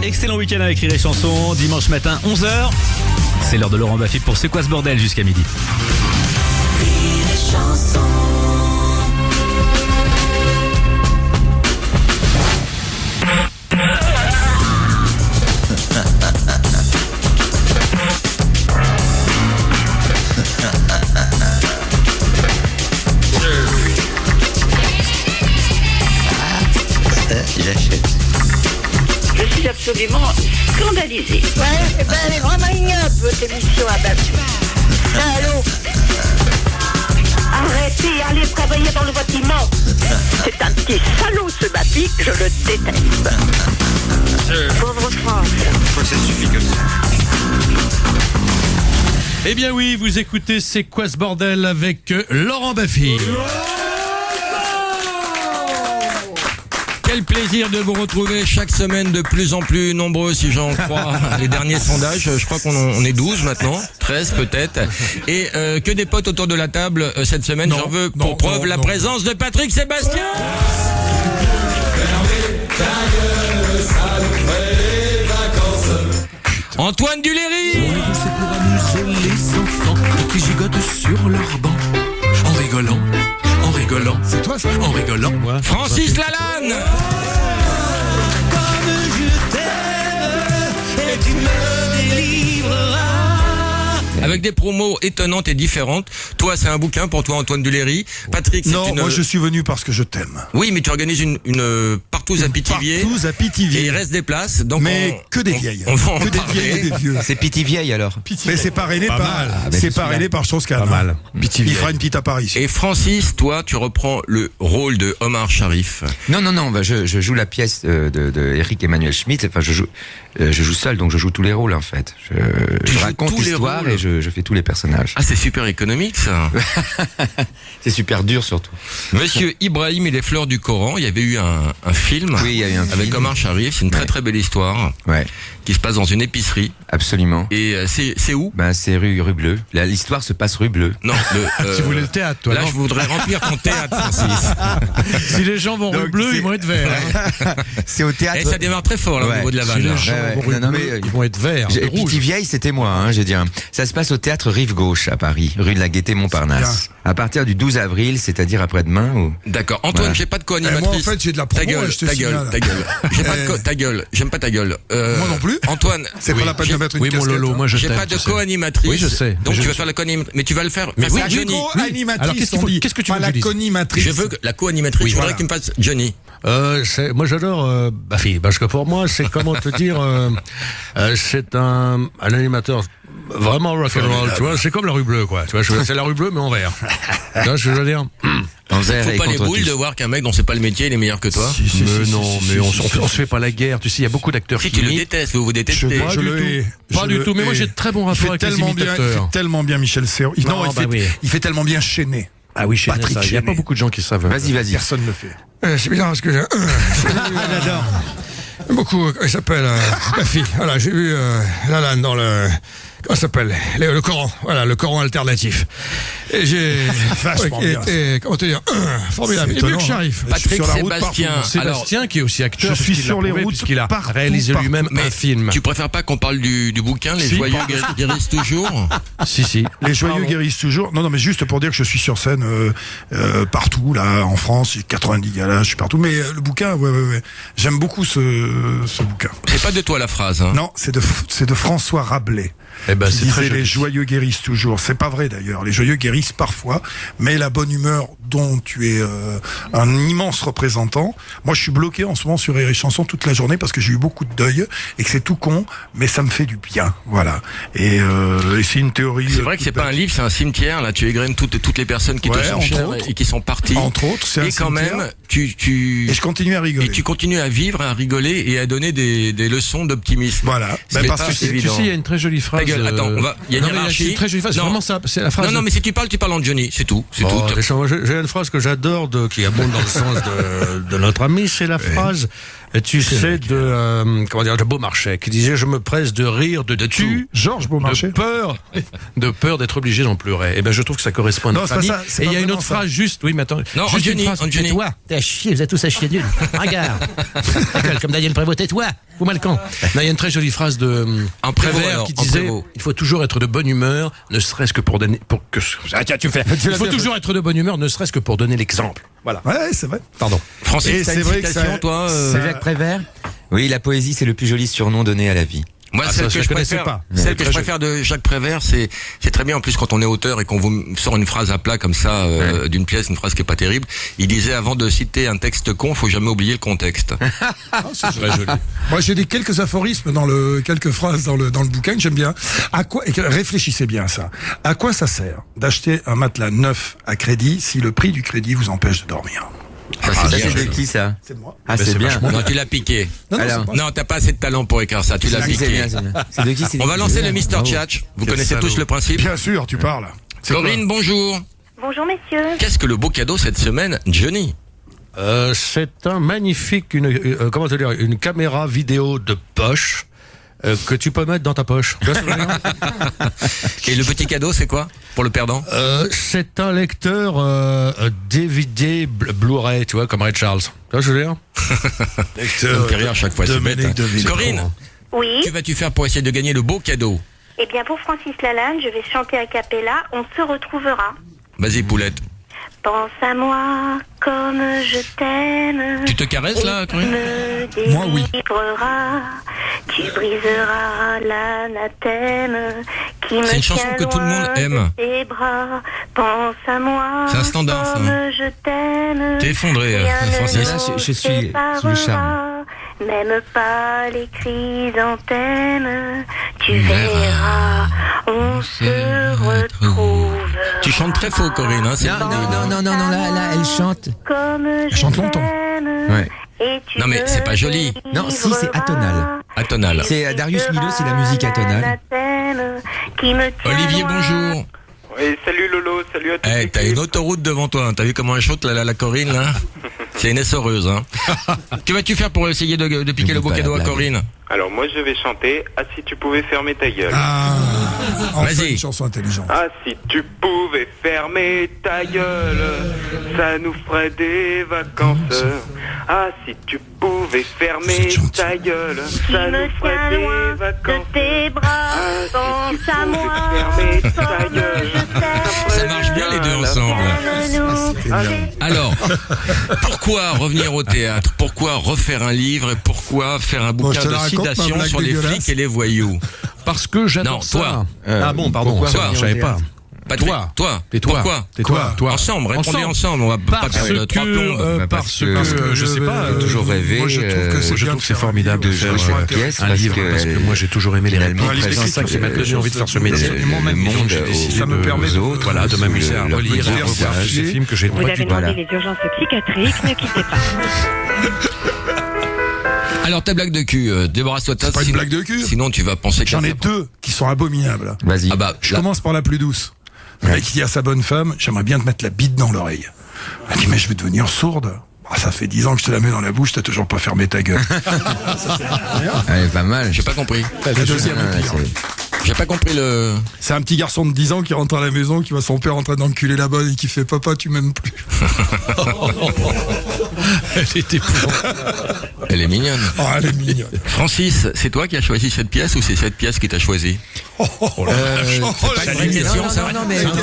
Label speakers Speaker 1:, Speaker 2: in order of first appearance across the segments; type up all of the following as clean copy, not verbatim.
Speaker 1: Excellent week-end avec Rire et Chanson, dimanche matin 11h. C'est l'heure de Laurent Baffy pour C'est quoi ce bordel jusqu'à midi.
Speaker 2: Rire et Chanson.
Speaker 3: Il achète.
Speaker 4: Je suis absolument scandalisée.
Speaker 5: Ouais, ben elle est vraiment ignoble, votre émission à Baffy. Allô?
Speaker 4: Arrêtez, allez travailler dans le bâtiment. C'est un petit salaud ce Baffy, je le déteste. Pauvre France.
Speaker 3: Ça suffit comme ça.
Speaker 6: Eh bien oui, vous écoutez C'est quoi ce bordel avec Laurent Baffy. Quel plaisir de vous retrouver chaque semaine, de plus en plus nombreux si j'en crois les derniers sondages. Je crois qu'on est 12 maintenant, 13 peut-être. Et que des potes autour de la table cette semaine. J'en veux pour preuve la présence de Patrick Sébastien. Antoine Duléry.
Speaker 2: C'est pour amuser les enfants qui gigotent sur leur banc. En rigolant, en rigolant. C'est toi ça? En rigolant.
Speaker 6: Francis Lalanne.
Speaker 2: Comme je t'aime et tu me délivreras.
Speaker 6: Avec des promos étonnantes et différentes. Toi, c'est un bouquin pour toi, Antoine Duléry. Patrick, c'est
Speaker 7: Non, moi je suis venu parce que je t'aime.
Speaker 6: Oui, mais tu organises une partouze à Pithiviers.
Speaker 7: Partouze à Pithiviers.
Speaker 6: Et il reste des places. Donc
Speaker 7: Mais que des vieilles.
Speaker 6: On va en
Speaker 7: Que des
Speaker 6: parler.
Speaker 7: vieilles et des vieux.
Speaker 3: C'est Pithiviers alors.
Speaker 7: Mais c'est parrainé
Speaker 6: Pas
Speaker 7: par,
Speaker 6: mal.
Speaker 7: c'est parrainé par Strauss-Kahn.
Speaker 6: Pas mal.
Speaker 7: Il fera une petite apparition.
Speaker 6: Et Francis, toi, tu reprends le rôle de Omar Sharif.
Speaker 3: Non, bah, je joue la pièce de Eric Emmanuel Schmitt. Enfin, je joue seul, donc je joue tous les rôles en fait.
Speaker 6: Tu
Speaker 3: Je
Speaker 6: joues
Speaker 3: raconte
Speaker 6: tous les
Speaker 3: l'histoire
Speaker 6: rôles
Speaker 3: et je fais tous les personnages.
Speaker 6: Ah, c'est super économique, ça.
Speaker 3: C'est super dur surtout.
Speaker 6: Monsieur Ibrahim et les fleurs du Coran, il y avait eu un film.
Speaker 3: Oui, il y a eu un
Speaker 6: avec
Speaker 3: film.
Speaker 6: Omar Sharif. C'est une très très belle histoire
Speaker 3: Ouais,
Speaker 6: qui se passe dans une épicerie.
Speaker 3: absolument.
Speaker 6: Et c'est où?
Speaker 3: Ben c'est rue Bleue. L'histoire se passe rue Bleue.
Speaker 6: Non,
Speaker 8: Tu voulais le théâtre, toi,
Speaker 6: là,
Speaker 8: non?
Speaker 6: je voudrais remplir ton théâtre, Francis.
Speaker 8: Si les gens vont rue
Speaker 3: Donc,
Speaker 8: bleue,
Speaker 3: c'est-
Speaker 8: ils vont être verts. Hein.
Speaker 3: C'est au théâtre.
Speaker 6: Et ça démarre très fort là, au
Speaker 3: Ouais.
Speaker 6: niveau de la
Speaker 8: Si
Speaker 6: vanne.
Speaker 8: les
Speaker 6: là.
Speaker 8: gens
Speaker 3: Ouais,
Speaker 8: vont rue
Speaker 3: non,
Speaker 8: bleue,
Speaker 3: mais,
Speaker 8: ils vont être verts, rouges.
Speaker 3: Pithiviers, c'était moi, hein, j'ai dit. Ça se passe au théâtre Rive Gauche à Paris, rue de la Gaîté-Montparnasse. À partir du 12 avril, c'est-à-dire après-demain.
Speaker 6: D'accord. Antoine,
Speaker 3: Voilà.
Speaker 6: j'ai pas de
Speaker 7: Moi
Speaker 6: co-animatrice.
Speaker 7: en fait j'ai de la
Speaker 6: Ta
Speaker 7: promo,
Speaker 6: gueule,
Speaker 7: je te
Speaker 6: ta gueule,
Speaker 7: signale.
Speaker 6: ta gueule. J'ai pas de ta gueule. J'aime pas ta gueule.
Speaker 7: Moi non plus.
Speaker 6: Antoine,
Speaker 7: C'est pas la peine de mettre une
Speaker 8: Oui, mon
Speaker 7: casquette.
Speaker 8: Lolo, moi je
Speaker 6: j'ai
Speaker 8: t'aime.
Speaker 6: pas de
Speaker 8: tu sais.
Speaker 6: co-animatrice.
Speaker 8: Oui, je sais.
Speaker 6: Donc
Speaker 8: Mais
Speaker 6: tu
Speaker 8: je-
Speaker 6: vas faire la co-animatrice. Mais tu vas le faire.
Speaker 8: Mais
Speaker 6: face
Speaker 8: oui,
Speaker 6: à
Speaker 8: oui,
Speaker 6: Johnny.
Speaker 7: Co-animatrice,
Speaker 8: Alors, qu'est-ce qu'il
Speaker 7: on
Speaker 8: faut-
Speaker 7: dit.
Speaker 8: qu'est-ce que tu
Speaker 7: Pas
Speaker 8: veux que
Speaker 7: la
Speaker 8: je dise
Speaker 7: conimatrice.
Speaker 6: Je veux que la co-animatrice.
Speaker 7: Oui,
Speaker 6: je voudrais
Speaker 7: voilà.
Speaker 6: que tu me fasses Johnny.
Speaker 8: Moi j'adore Baffy, parce que pour moi c'est comment te dire, c'est un animateur vraiment rock'n'roll, tu vois, c'est comme la rue bleue quoi, tu vois, c'est la rue bleue mais en vert. Tu vois ce que je veux dire?
Speaker 3: En vert
Speaker 6: Faut
Speaker 3: et
Speaker 6: pas les
Speaker 3: contre
Speaker 6: boules
Speaker 3: tous.
Speaker 6: de voir qu'un mec dont c'est pas le métier, il est meilleur que toi.
Speaker 8: Mais non, mais on se fait pas la guerre, tu sais, il y a beaucoup d'acteurs
Speaker 6: Si
Speaker 8: qui
Speaker 6: tu le
Speaker 8: imitent.
Speaker 6: détestes, vous détestez.
Speaker 8: Pas du tout. Pas du tout, mais moi j'ai de très bons
Speaker 7: Il
Speaker 8: rapports
Speaker 7: fait
Speaker 8: avec les
Speaker 7: tellement bien, il
Speaker 8: imitateurs.
Speaker 7: fait tellement bien Michel Serrault.
Speaker 8: Non, bah oui.
Speaker 7: Il fait tellement bien Chenet.
Speaker 8: Ah oui, Chenet,
Speaker 7: Patrick
Speaker 8: ça, il y a
Speaker 7: Chenet.
Speaker 8: pas beaucoup de gens qui savent.
Speaker 3: Vas-y.
Speaker 7: Personne ne le fait.
Speaker 9: C'est bizarre parce que j'adore beaucoup. Il s'appelle ma fille. Voilà, j'ai vu Lalanne dans le. Comment ça s'appelle le Coran. Voilà, le Coran alternatif. Et j'ai
Speaker 7: Vachement bien.
Speaker 9: été, comment te dire, formidable.
Speaker 7: C'est
Speaker 9: Et mieux
Speaker 7: étonnant,
Speaker 9: que Sharif.
Speaker 7: hein.
Speaker 6: Patrick
Speaker 7: sur la route
Speaker 6: Sébastien.
Speaker 7: partout.
Speaker 8: Sébastien qui est aussi acteur.
Speaker 7: Je suis
Speaker 8: puisqu'il
Speaker 7: sur
Speaker 8: l'a
Speaker 7: les
Speaker 8: prouvé,
Speaker 7: routes
Speaker 8: puisqu'il a
Speaker 7: partout,
Speaker 8: réalisé
Speaker 7: partout.
Speaker 8: lui-même
Speaker 6: Mais
Speaker 8: un film.
Speaker 6: tu préfères pas qu'on parle du bouquin, Les
Speaker 8: Si.
Speaker 6: joyeux guérissent toujours?
Speaker 8: Si.
Speaker 7: Les joyeux guérissent toujours. Non, mais juste pour dire que je suis sur scène partout, là, en France, j'ai 90 galas, je suis partout. Mais le bouquin, ouais. J'aime beaucoup ce bouquin.
Speaker 6: C'est pas de toi la phrase, hein.
Speaker 7: Non, c'est de François Rabelais.
Speaker 8: Eh ben,
Speaker 7: Qui
Speaker 8: c'est très
Speaker 7: disait les
Speaker 8: joli.
Speaker 7: joyeux guérissent toujours. C'est pas vrai d'ailleurs. Les joyeux guérissent parfois, mais la bonne humeur dont tu es un immense représentant. Moi, je suis bloqué en ce moment sur Rire et Chanson toute la journée parce que j'ai eu beaucoup de deuil et que c'est tout con, mais ça me fait du bien. Voilà. Et c'est une théorie.
Speaker 6: C'est vrai que c'est pas un livre, c'est un cimetière. Là, tu égrènes toutes les personnes qui te
Speaker 7: Ouais,
Speaker 6: sont
Speaker 7: entre
Speaker 6: chères
Speaker 7: autres.
Speaker 6: et qui sont parties.
Speaker 7: Entre autres, c'est un
Speaker 6: Et quand
Speaker 7: cimetière.
Speaker 6: même, tu
Speaker 7: Et je continue à rigoler.
Speaker 6: et tu continues à vivre, à rigoler et à donner des leçons d'optimisme.
Speaker 7: Voilà.
Speaker 6: C'est
Speaker 7: Ben, parce
Speaker 6: pas
Speaker 7: que
Speaker 8: Tu
Speaker 6: évident.
Speaker 8: sais, il y a une très jolie phrase.
Speaker 6: Ta gueule, attends, il y a une
Speaker 8: non, mais
Speaker 6: hiérarchie.
Speaker 8: c'est une très jolie phrase. C'est
Speaker 6: Non.
Speaker 8: vraiment ça. C'est la phrase.
Speaker 6: Non, mais si tu parles en Johnny, c'est tout. C'est
Speaker 8: Oh,
Speaker 6: tout.
Speaker 8: j'ai une phrase que j'adore, qui abonde dans le sens de notre ami, c'est la phrase tu sais, de Beaumarchais, qui disait « Je me presse de rire de tu,
Speaker 7: Georges Beaumarchais.
Speaker 8: de peur d'être obligé d'en pleurer. » Eh ben, je trouve que ça correspond à
Speaker 7: Non,
Speaker 8: notre
Speaker 7: c'est pas
Speaker 8: famille.
Speaker 7: ça, c'est
Speaker 8: Et il
Speaker 7: pas
Speaker 8: y a une
Speaker 7: vraiment
Speaker 8: autre
Speaker 7: ça.
Speaker 8: phrase juste, oui, mais attends.
Speaker 6: Non,
Speaker 8: juste une
Speaker 6: Anthony,
Speaker 8: phrase.
Speaker 6: Anthony.
Speaker 8: Tais-toi, t'es à chier, vous êtes tous à chier nul. Regarde. Comme Daniel Prévost, tais-toi, vous mal camp. Non, il y a une très jolie phrase de
Speaker 6: Un Prévost,
Speaker 8: Prévert
Speaker 6: alors,
Speaker 8: qui
Speaker 6: un
Speaker 8: disait
Speaker 6: Prévost.
Speaker 8: il faut toujours être de bonne humeur, ne serait-ce que pour donner. Ah, tiens, tu me fais. Il faut toujours être de bonne humeur, ne serait-ce que pour donner l'exemple. Voilà.
Speaker 7: Ouais, c'est vrai.
Speaker 8: Pardon.
Speaker 6: Francis,
Speaker 7: Et
Speaker 6: t'as
Speaker 7: c'est
Speaker 6: une
Speaker 7: vrai que
Speaker 6: citation,
Speaker 7: ça-
Speaker 6: toi
Speaker 3: C'est Jacques Prévert. Oui, la poésie, c'est le plus joli surnom donné à la vie.
Speaker 6: Moi,
Speaker 8: Ah,
Speaker 6: celle
Speaker 8: ça,
Speaker 6: que
Speaker 8: je
Speaker 6: je
Speaker 8: connaissais
Speaker 6: préfère,
Speaker 8: pas.
Speaker 6: celle que
Speaker 8: Très
Speaker 6: je préfère de Jacques Prévert, c'est très bien en plus quand on est auteur et qu'on vous sort une phrase à plat comme ça d'une pièce, une phrase qui est pas terrible. Il disait avant de citer un texte con, faut jamais oublier le contexte.
Speaker 8: C'est très joli.
Speaker 7: Moi, j'ai quelques aphorismes quelques phrases dans le bouquin que j'aime bien. Réfléchissez bien à ça. À quoi ça sert d'acheter un matelas neuf à crédit si le prix du crédit vous empêche de dormir?
Speaker 6: Ça,
Speaker 3: Ça,
Speaker 6: c'est bien.
Speaker 3: c'est de qui, ça?
Speaker 7: C'est de moi.
Speaker 3: Ah, c'est bien.
Speaker 6: Non, tu l'as piqué.
Speaker 3: Alors,
Speaker 6: Non, t'as pas assez de talent pour écrire ça. Tu l'as
Speaker 3: c'est
Speaker 6: piqué.
Speaker 3: bien, c'est bien. C'est de qui? C'est
Speaker 6: On va lancer le Mister Tchatch. Vous connaissez tous le principe.
Speaker 7: Bien sûr, tu parles. C'est
Speaker 6: Corinne, bonjour.
Speaker 5: Bonjour messieurs.
Speaker 6: Qu'est-ce que le beau cadeau cette semaine, Johnny?
Speaker 8: C'est un magnifique, comment te dire, une caméra vidéo de poche que tu peux mettre dans ta poche. Tu vois ce que je veux dire
Speaker 6: Et le petit cadeau, c'est quoi pour le perdant?
Speaker 8: C'est un lecteur DVD Blu-ray, tu vois, comme Ray Charles. Tu vois ce que je veux dire
Speaker 6: Ça me fait rire à chaque fois. C'est bête.
Speaker 7: Dominique de Villepin.
Speaker 6: Corinne,
Speaker 5: Oui.
Speaker 6: que vas-tu faire pour essayer de gagner le beau cadeau?
Speaker 5: Eh bien pour Francis Lalanne, je vais chanter a cappella. On se retrouvera.
Speaker 6: Vas-y, poulette.
Speaker 5: Pense à moi comme je t'aime.
Speaker 6: Tu te caresses là, Corinne?
Speaker 5: Me
Speaker 7: Moi, oui.
Speaker 5: délivreras. Tu briseras l'anathème qui me
Speaker 6: C'est une chanson
Speaker 5: tient
Speaker 6: que tout le monde
Speaker 5: loin
Speaker 6: aime.
Speaker 5: de tes bras. Pense à moi
Speaker 6: C'est un standard, ça.
Speaker 5: comme je t'aime.
Speaker 6: T'es effondré,
Speaker 5: Rien ne
Speaker 6: Francis.
Speaker 5: nous
Speaker 3: Là, je suis sous le
Speaker 5: séparera.
Speaker 3: charme.
Speaker 5: Même pas les chrysanthèmes. Tu verras, on se retrouve.
Speaker 6: Tu chantes très faux, Corinne. Hein, c'est
Speaker 3: Non, là, elle chante.
Speaker 5: Comme je
Speaker 7: chante longtemps.
Speaker 5: t'aime.
Speaker 3: Ouais.
Speaker 5: Et tu
Speaker 6: Non, mais c'est pas joli.
Speaker 3: Non, si, c'est atonal.
Speaker 6: Atonal.
Speaker 3: C'est Darius Milhaud, c'est la musique atonale.
Speaker 6: Olivier, bonjour.
Speaker 10: Oui, salut Lolo, salut à tous.
Speaker 6: Eh, t'as une autoroute devant toi. Hein. T'as vu comment elle chante la Corinne là? C'est une essoreuse. Hein. Que vas-tu faire pour essayer de piquer le beau
Speaker 3: pas la
Speaker 6: cadeau à
Speaker 3: blague.
Speaker 6: Corinne?
Speaker 10: Alors moi je vais chanter « Ah si tu pouvais fermer ta gueule
Speaker 7: Ah, enfin
Speaker 6: Vas-y.
Speaker 7: une chanson intelligente.
Speaker 10: Ah si tu pouvais fermer ta gueule, ça nous ferait des vacances. Ah si tu pouvais fermer ta gueule, ça nous ferait des vacances.
Speaker 5: tes bras,
Speaker 10: Ah si tu
Speaker 5: pense à moi,
Speaker 10: pouvais fermer ta
Speaker 5: comme
Speaker 10: gueule,
Speaker 5: je t'aime.
Speaker 6: Ça marche bien les deux ensemble. Alors, pourquoi revenir au théâtre? Pourquoi refaire un livre? Et pourquoi faire un
Speaker 7: je
Speaker 6: bouquin
Speaker 7: te la
Speaker 6: de
Speaker 7: raconte, ma
Speaker 6: citation
Speaker 7: blague
Speaker 6: sur les
Speaker 7: dégueulasse.
Speaker 6: flics et les voyous?
Speaker 8: Parce que j'adore
Speaker 6: Non,
Speaker 8: ça.
Speaker 6: toi.
Speaker 8: Ah bon, pardon.
Speaker 3: pourquoi
Speaker 8: ça,
Speaker 3: revenir
Speaker 8: je
Speaker 3: au
Speaker 8: savais pas.
Speaker 3: théâtre?
Speaker 6: Patrick,
Speaker 8: Toi.
Speaker 6: toi.
Speaker 8: Tais-toi.
Speaker 6: Pourquoi?
Speaker 8: Tais-toi. Toi.
Speaker 6: Ensemble, répondez ensemble. On va pas
Speaker 8: Parce
Speaker 6: perdre trois plombes.
Speaker 8: que,
Speaker 3: Parce que
Speaker 8: parce que je sais pas.
Speaker 3: j'ai toujours rêvé.
Speaker 7: Moi, je trouve que c'est
Speaker 8: je
Speaker 7: bien
Speaker 8: trouve
Speaker 7: de
Speaker 8: que c'est
Speaker 7: faire un
Speaker 8: formidable de
Speaker 7: livre,
Speaker 8: faire
Speaker 3: cette pièce
Speaker 8: un
Speaker 3: parce
Speaker 8: livre
Speaker 3: que
Speaker 8: parce que moi j'ai toujours aimé les
Speaker 3: finalement,
Speaker 8: réponses. C'est ça qui m'a donné envie de faire ce métier.
Speaker 7: Le monde, ça me permet de-
Speaker 8: autres, voilà, de m'amuser à
Speaker 3: leur
Speaker 8: relire et à
Speaker 3: petit
Speaker 8: revoir
Speaker 3: visage.
Speaker 8: ces films que j'ai
Speaker 11: Vous
Speaker 8: pas
Speaker 11: avez
Speaker 8: du
Speaker 11: demandé
Speaker 3: voilà.
Speaker 11: les urgences psychiatriques, ne quittez pas.
Speaker 6: Alors ta blague de cul, débarrasse-toi de ça.
Speaker 7: C'est pas une
Speaker 6: sinon-
Speaker 7: blague de cul.
Speaker 6: Sinon tu vas penser que
Speaker 7: J'en
Speaker 6: ça-
Speaker 7: ai deux qui sont abominables.
Speaker 3: Vas-y.
Speaker 6: Ah bah,
Speaker 7: Je
Speaker 6: là-
Speaker 7: commence par la plus douce. Le mec qui dit à sa bonne femme, j'aimerais bien te mettre la bite dans l'oreille. Elle dit, mais je vais devenir sourde. Ah, ça fait 10 ans que je te la mets dans la bouche, t'as toujours pas fermé ta gueule.
Speaker 3: Ouais, pas mal.
Speaker 6: j'ai pas compris.
Speaker 7: La deuxième,
Speaker 3: Ah,
Speaker 7: le pire.
Speaker 6: J'ai pas compris le.
Speaker 7: C'est un petit garçon de 10 ans qui rentre à la maison, qui voit son père en train d'enculer la bonne et qui fait, papa, tu m'aimes plus.
Speaker 8: Elle était
Speaker 6: Elle est mignonne.
Speaker 7: Oh, elle est mignonne.
Speaker 6: Francis, c'est toi qui as choisi cette pièce ou c'est cette pièce qui t'a choisi?
Speaker 7: Oh,
Speaker 6: C'est pas une vraie question, ça.
Speaker 3: Non, mais
Speaker 8: C'est un peu,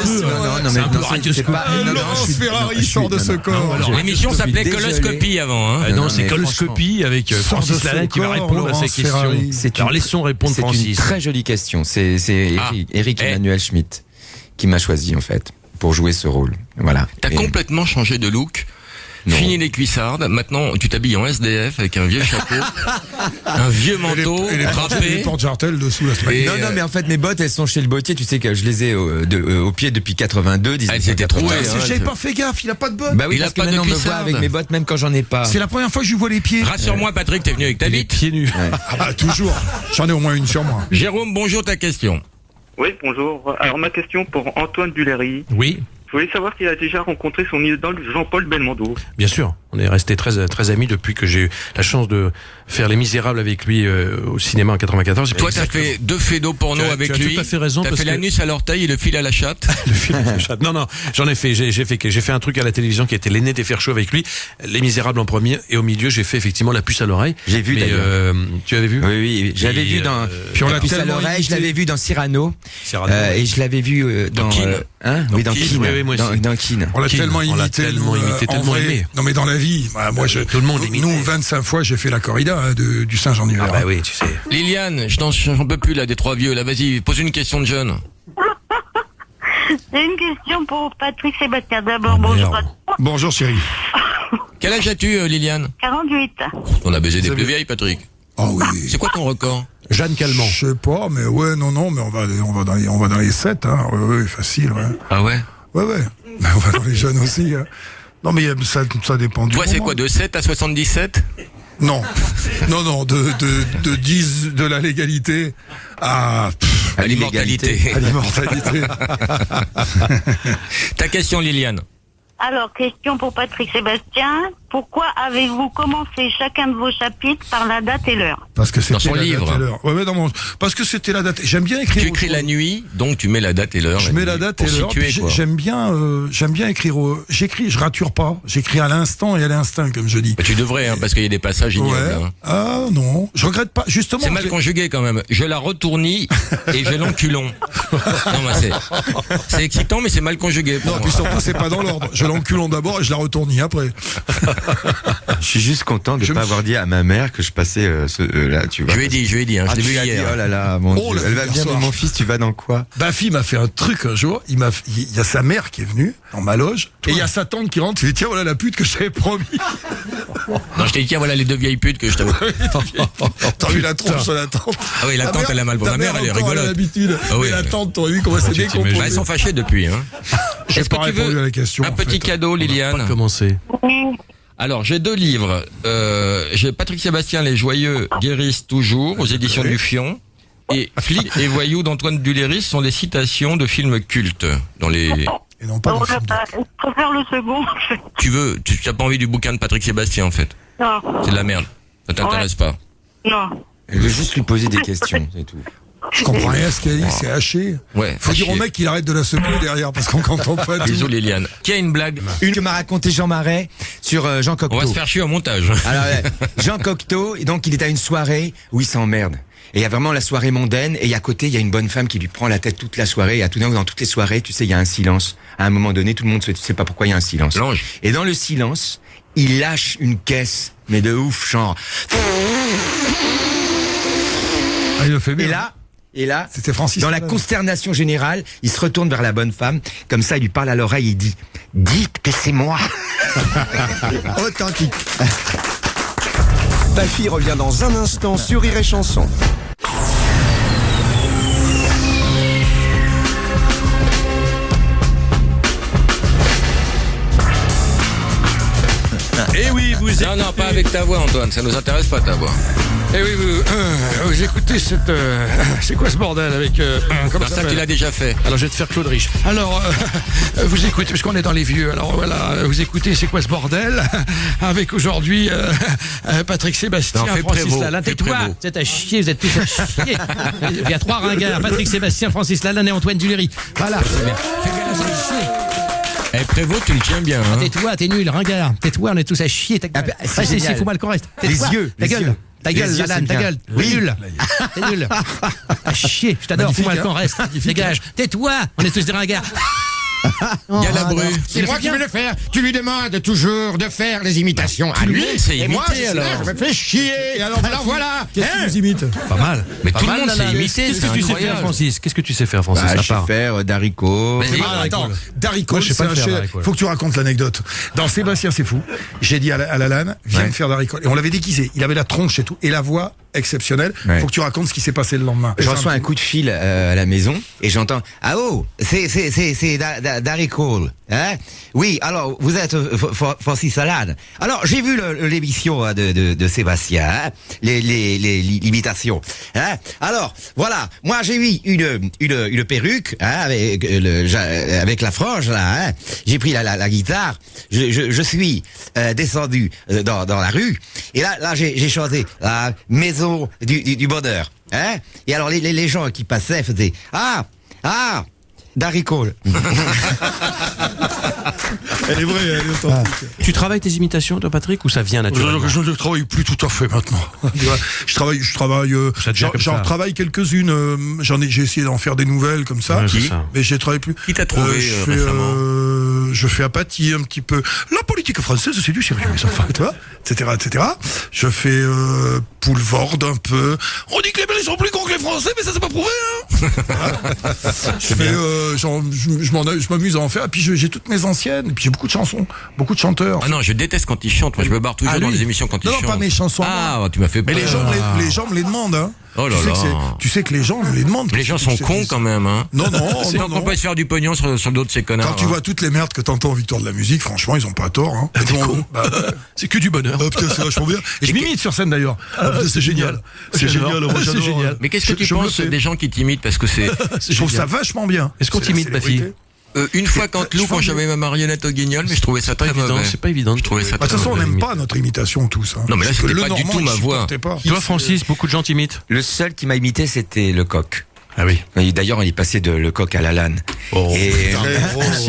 Speaker 3: non,
Speaker 8: c'est un peu
Speaker 3: non,
Speaker 8: radioscope.
Speaker 3: c'est pas. Non, non,
Speaker 7: Lance
Speaker 3: je suis-
Speaker 7: Ferrari
Speaker 3: je suis-
Speaker 7: sort de ce corps.
Speaker 6: L'émission s'appelait
Speaker 3: désolé.
Speaker 6: Coloscopie avant. Hein.
Speaker 8: Non,
Speaker 3: Non,
Speaker 8: c'est
Speaker 3: mais
Speaker 8: Coloscopie avec
Speaker 7: Sors de
Speaker 8: Francis
Speaker 7: ce
Speaker 8: Lalanne qui va
Speaker 7: corps,
Speaker 8: répondre à ces
Speaker 7: Laurence
Speaker 8: questions.
Speaker 7: Ferrari.
Speaker 8: Alors laissons répondre
Speaker 3: C'est une
Speaker 8: Francis.
Speaker 3: très jolie question. C'est
Speaker 6: Ah.
Speaker 3: Eric
Speaker 6: Eh.
Speaker 3: Emmanuel Schmitt qui m'a choisi en fait pour jouer ce rôle. Voilà.
Speaker 6: T'as
Speaker 3: Et-
Speaker 6: complètement changé de look.
Speaker 3: Non.
Speaker 6: Fini les cuissardes. Maintenant, tu t'habilles en SDF avec un vieux chapeau, un vieux manteau,
Speaker 7: Et les
Speaker 6: râpé.
Speaker 7: porte-jartelles dessous la semaine.
Speaker 6: Et-
Speaker 3: Non, mais en fait, mes bottes, elles sont chez le bottier. Tu sais que je les ai au pied depuis 82,
Speaker 6: Elles s'étaient trouées,
Speaker 3: 1980.
Speaker 6: hein.
Speaker 7: J'avais pas fait gaffe, il a pas de bottes.
Speaker 3: Bah oui,
Speaker 6: Il a
Speaker 3: parce que
Speaker 6: pas de
Speaker 3: maintenant, on me voit
Speaker 6: cuissardes.
Speaker 3: avec mes bottes, même quand j'en ai pas.
Speaker 7: C'est la première fois que je lui vois les pieds.
Speaker 6: Rassure-moi, Patrick, t'es venu avec ta
Speaker 8: Les
Speaker 6: bite.
Speaker 8: pieds nus.
Speaker 7: Ah bah, toujours. J'en ai au moins une sur moi.
Speaker 6: Jérôme, bonjour, ta question.
Speaker 10: Oui, bonjour. Alors ma question pour Antoine Duléry.
Speaker 8: Oui,
Speaker 10: Je voulais savoir s'il a déjà rencontré son idole Jean-Paul Belmondo.
Speaker 8: bien sûr. On est resté très, très amis depuis que j'ai eu la chance de faire Les Misérables avec lui au cinéma en 94.
Speaker 6: Toi, t'as fait 2 fédos porno avec lui.
Speaker 8: Tu as tout à fait raison.
Speaker 6: T'as fait l'anus à l'orteil et le fil à la chatte.
Speaker 8: Le fil à la chatte. Non, j'en ai fait. J'ai fait un truc à la télévision qui était L'aîné des fers chauds avec lui. Les Misérables en premier, et au milieu, j'ai fait effectivement La puce à l'oreille.
Speaker 3: J'ai vu d'ailleurs.
Speaker 8: Tu avais vu?
Speaker 3: Oui. J'avais vu dans La puce à l'oreille. Je l'avais vu dans Cyrano. Et je l'avais vu dans Keane. Oui, dans Keane.
Speaker 8: Oui, moi aussi.
Speaker 3: Dans Keane.
Speaker 7: On l'a tellement imité, tellement aimé. Non, mais dans la vie, moi, tout le monde imite. Nous, 25 fois, j'ai fait la corrida du singe en hiver.
Speaker 8: Ah bah oui, tu sais.
Speaker 6: Liliane, j'en peux plus là des 3 vieux là. Vas-y, pose une question de jeune.
Speaker 11: J'ai une question pour Patrick Sébastien. D'abord, bonjour à toi.
Speaker 7: Bonjour chérie.
Speaker 6: Quel âge as-tu, Liliane?
Speaker 11: 48.
Speaker 6: On a baisé des plus vieilles, Patrick.
Speaker 7: Oh oui.
Speaker 6: C'est quoi ton record?
Speaker 8: Jeanne Calment.
Speaker 7: Je sais pas, mais ouais, non, mais on va dans les 7, hein. Ouais, facile, ouais.
Speaker 6: Ah ouais?
Speaker 7: Ouais. Mais on va dans les jeunes aussi, hein. Non, mais ça dépend du
Speaker 6: Toi, c'est quoi, de 7 à 77?
Speaker 7: Non, de 10 de la légalité à
Speaker 6: l'immortalité.
Speaker 7: À l'immortalité.
Speaker 6: Ta question, Liliane.
Speaker 11: Alors, question pour Patrick Sébastien. Pourquoi avez-vous commencé chacun de vos chapitres par la date et l'heure?
Speaker 7: Parce que c'était
Speaker 6: dans son
Speaker 7: la
Speaker 6: livre.
Speaker 7: Date et l'heure. Ouais, parce que c'était la date. J'aime bien écrire.
Speaker 6: Tu écris la nuit, donc tu mets la date et l'heure.
Speaker 7: Je mets la date et l'heure. J'aime bien écrire. Je rature pas. J'écris à l'instant et à l'instinct, comme je dis.
Speaker 6: Tu devrais, hein, parce qu'il y a des passages ignobles.
Speaker 7: Ouais.
Speaker 6: Hein.
Speaker 7: Ah non, je regrette pas. Justement.
Speaker 6: C'est mal conjugué quand même. Je la retournis et je l'enculon. Non, mais c'est excitant, mais c'est mal conjugué.
Speaker 7: Non, puis surtout c'est pas dans l'ordre. Je l'enculon d'abord et je la retournis après.
Speaker 3: Je suis juste content de ne pas avoir dit à ma mère que je passais là, tu vois.
Speaker 6: Je lui ai dit, hein, je l'ai vu hier.
Speaker 3: Oh là là, mon Dieu. Elle va bien, mais mon fils, tu vas dans quoi?
Speaker 7: Ma fille m'a fait un truc un jour. Il y a sa mère qui est venue dans ma loge, et il y a sa tante qui rentre. Il dit tiens, voilà la pute que je t'avais promis.
Speaker 6: Non, je t'ai dit tiens, voilà les 2 vieilles putes que je t'avais.
Speaker 7: T'as vu la tronche sur la tante?
Speaker 6: Ah oui, la tante elle a mal. Ma mère elle est rigolote.
Speaker 7: L'habitude.
Speaker 6: Ah oui,
Speaker 7: mais la tante, t'aurais vu comment c'est décomposé.
Speaker 6: Elles sont fâchées depuis. Hein.
Speaker 7: J'ai pas répondu à la question.
Speaker 6: Un petit cadeau, Liliane.
Speaker 8: On va commencer.
Speaker 6: Alors, j'ai 2 livres. J'ai Patrick Sébastien, Les Joyeux guérissent toujours, aux éditions du Fion. Et Flic et Voyou d'Antoine Duléry sont des citations de films cultes. Dans les...
Speaker 7: Et non pas dans
Speaker 11: Je préfère le second.
Speaker 6: Tu n'as pas envie du bouquin de Patrick Sébastien, en fait?
Speaker 11: Non.
Speaker 6: C'est de la merde. Ça t'intéresse pas?
Speaker 11: Non.
Speaker 3: Elle veut juste lui poser des questions, c'est tout.
Speaker 7: Je comprends rien à ce qu'elle dit, c'est haché.
Speaker 6: Ouais.
Speaker 7: Faut dire au mec qu'il arrête de la secouer derrière parce qu'on comprend pas tout.
Speaker 6: Bisous, Liliane. Qui a une blague?
Speaker 3: Une que m'a raconté Jean Marais sur Jean Cocteau.
Speaker 6: On va se faire chier au montage.
Speaker 3: Alors, Jean Cocteau, et donc il est à une soirée où il s'emmerde. Et il y a vraiment la soirée mondaine, et à côté, il y a une bonne femme qui lui prend la tête toute la soirée, et à tout d'un coup, dans toutes les soirées, tu sais, il y a un silence. À un moment donné, tout le monde tu sais pas pourquoi il y a un silence.
Speaker 6: L'ange.
Speaker 3: Et dans le silence, il lâche une caisse, mais de ouf, genre.
Speaker 7: Ah, il le fait bien.
Speaker 3: Et là,
Speaker 7: c'était Francis.
Speaker 3: Dans la consternation générale, il se retourne vers la bonne femme, comme ça, il lui parle à l'oreille, et il dit, dites que c'est moi. Authentique.
Speaker 12: Baffy revient dans un instant sur Rire et Chanson.
Speaker 6: Eh oui, Non, pas avec ta voix, Antoine, ça nous intéresse pas ta voix.
Speaker 9: Eh oui, vous écoutez cette... c'est quoi ce bordel avec... comment
Speaker 6: ça tu l'as déjà fait.
Speaker 8: Alors je vais te faire Claude Rich.
Speaker 9: Alors, vous écoutez, parce qu'on est dans les vieux, alors voilà, vous écoutez c'est quoi ce bordel avec aujourd'hui Patrick Sébastien,
Speaker 6: Francis
Speaker 13: Lalanne. Tais-toi, vous êtes à chier, vous êtes tous à chier. Il y a 3 ringards, Patrick Sébastien, Francis Lalanne et Antoine Duléry. Voilà, c'est bien. Fais bien, c'est chier.
Speaker 6: Eh, Prévost, tu le tiens bien, hein.
Speaker 13: Tais-toi, t'es nul, ringard. Tais-toi, on est tous à chier. C'est fou mal qu'on reste.
Speaker 3: Les yeux.
Speaker 13: Ta gueule. Ta gueule, Lalanne, ta gueule.
Speaker 3: Oui.
Speaker 13: Nul. T'es nul. À chier, je t'adore, fou mal qu'on reste. Dégage. Tais-toi, on est tous des ringards.
Speaker 6: Il y a la bru.
Speaker 14: C'est moi qui vais le faire. Tu lui demandes toujours de faire les imitations à lui.
Speaker 6: C'est
Speaker 14: et moi,
Speaker 6: alors.
Speaker 14: je me fais chier. Et alors voilà.
Speaker 7: Qu'est-ce que vous imite?
Speaker 8: Pas mal.
Speaker 6: Mais tout le monde sait imiter.
Speaker 8: Qu'est-ce que tu sais faire, Francis? Qu'est-ce que tu sais faire, Francis?
Speaker 3: Je sais faire d'haricots.
Speaker 7: Attends, d'haricots,
Speaker 8: Moi, je sais pas
Speaker 7: c'est
Speaker 8: le
Speaker 7: un
Speaker 8: faire,
Speaker 7: chef.
Speaker 8: d'haricots.
Speaker 7: Faut que tu racontes l'anecdote. Dans Sébastien, c'est fou. J'ai dit à Lalanne, viens me faire d'haricots. Et on l'avait déguisé. Il avait la tronche et tout. Et la voix exceptionnelle. Faut que tu racontes ce qui s'est passé le lendemain.
Speaker 3: Je reçois un coup de fil à la maison et j'entends ah oh c'est
Speaker 15: Darry Cole. Hein? Oui, alors, vous êtes Francis Lalanne. Alors, j'ai vu l'émission de Sébastien, hein? L'imitation. Hein? Alors, voilà, moi j'ai eu une perruque, hein, avec la frange, là, hein? J'ai pris la guitare, je suis descendu dans la rue, et là j'ai chanté la maison du bonheur. Hein? Et alors les gens qui passaient faisaient Darry Cole.
Speaker 7: Elle est vraie, elle est authentique.
Speaker 13: Tu travailles tes imitations, toi, Patrick, ou ça vient naturellement?
Speaker 7: Je ne travaille plus tout à fait maintenant. Je travaille quelques-unes. J'ai essayé d'en faire des nouvelles comme ça.
Speaker 6: Ouais,
Speaker 7: mais je travaille plus.
Speaker 6: Qui t'a trouvé récemment?
Speaker 7: Je fais apathie un petit peu. La politique française, c'est du sérieux, mes enfants, tu vois, etc. Je fais Poulvord un peu. On dit que les Belges sont plus cons que les Français, mais ça c'est pas prouvé, hein. Je fais, je m'amuse à en faire. Et puis j'ai toutes mes anciennes. Et puis j'ai beaucoup de chansons, beaucoup de chanteurs.
Speaker 6: Ah non, je déteste quand ils chantent. Moi, je me barre toujours dans les émissions quand ils chantent.
Speaker 7: Non, pas mes chansons.
Speaker 6: Ah, tu m'as fait peur.
Speaker 7: Mais les gens me les demandent, hein.
Speaker 6: Oh là là.
Speaker 7: Tu sais que les gens me les demandent.
Speaker 6: Les gens sont cons quand même, hein.
Speaker 7: Non.
Speaker 6: C'est tant qu'on peut se faire du pognon sur le dos de ces connards.
Speaker 7: Quand tu vois toutes les merdes que t'entends en Victoire de la musique, franchement, ils ont pas tort, hein.
Speaker 8: C'est que du bonheur.
Speaker 7: Putain, c'est vachement bien.
Speaker 8: Et je m'imite sur scène d'ailleurs. C'est génial.
Speaker 7: C'est génial, moi j'adore.
Speaker 6: Mais qu'est-ce que tu penses des gens qui t'imitent? Parce que
Speaker 7: je trouve ça vachement bien.
Speaker 8: Est-ce qu'on t'imite, ma fille?
Speaker 6: Une fois quand j'avais ma marionnette au Guignol, mais je trouvais ça très mauvais.
Speaker 8: C'est pas évident.
Speaker 6: Je trouvais ça
Speaker 7: de toute façon, on n'aime pas notre imitation tous. Hein.
Speaker 6: Non, mais là, c'était pas du tout ma voix.
Speaker 8: Toi, Francis, beaucoup de gens t'imitent.
Speaker 3: Le seul qui m'a imité, c'était Lecoq.
Speaker 8: Ah oui.
Speaker 3: D'ailleurs, il est passé de Lecoq à Lalanne.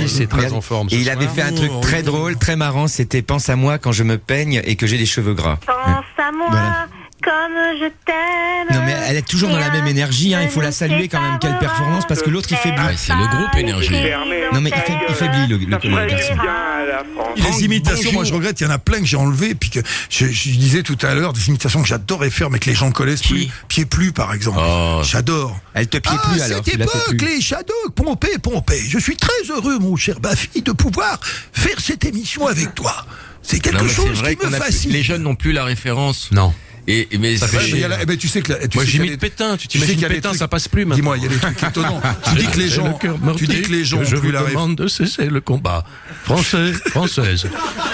Speaker 8: C'est très en forme.
Speaker 3: Et il avait fait un truc très drôle, très marrant. C'était pense à moi quand je me peigne et que j'ai les cheveux gras.
Speaker 11: Pense à moi. Voilà. Comme je t'aime.
Speaker 3: Non mais elle est toujours dans la même énergie, hein. Il faut la saluer quand même. Quelle performance, parce que l'autre il faiblit.
Speaker 6: Ah, c'est le groupe Énergie.
Speaker 3: Non mais il faiblit le garçon.
Speaker 7: Les imitations, moi je regrette, il y en a plein que j'ai enlevé, puis que je disais tout à l'heure, des imitations que j'adorais faire mais que les gens connaissent plus. Pied plus par exemple. J'adore.
Speaker 3: Elle te pied plus alors.
Speaker 7: Cette époque, les Shadocks, Pompée. Je suis très heureux, mon cher Bafi, de pouvoir faire cette émission avec toi. C'est quelque chose qui me fascine.
Speaker 6: Les jeunes n'ont plus la référence.
Speaker 8: Non.
Speaker 6: Mais ça fait chier.
Speaker 7: Mais tu sais que
Speaker 8: moi j'imite Pétain, tu t'imagines Pétain, ça passe plus maintenant.
Speaker 7: Dis-moi, il y a des trucs étonnants. Tu dis que les gens
Speaker 8: je vous demande de cesser le combat. Française,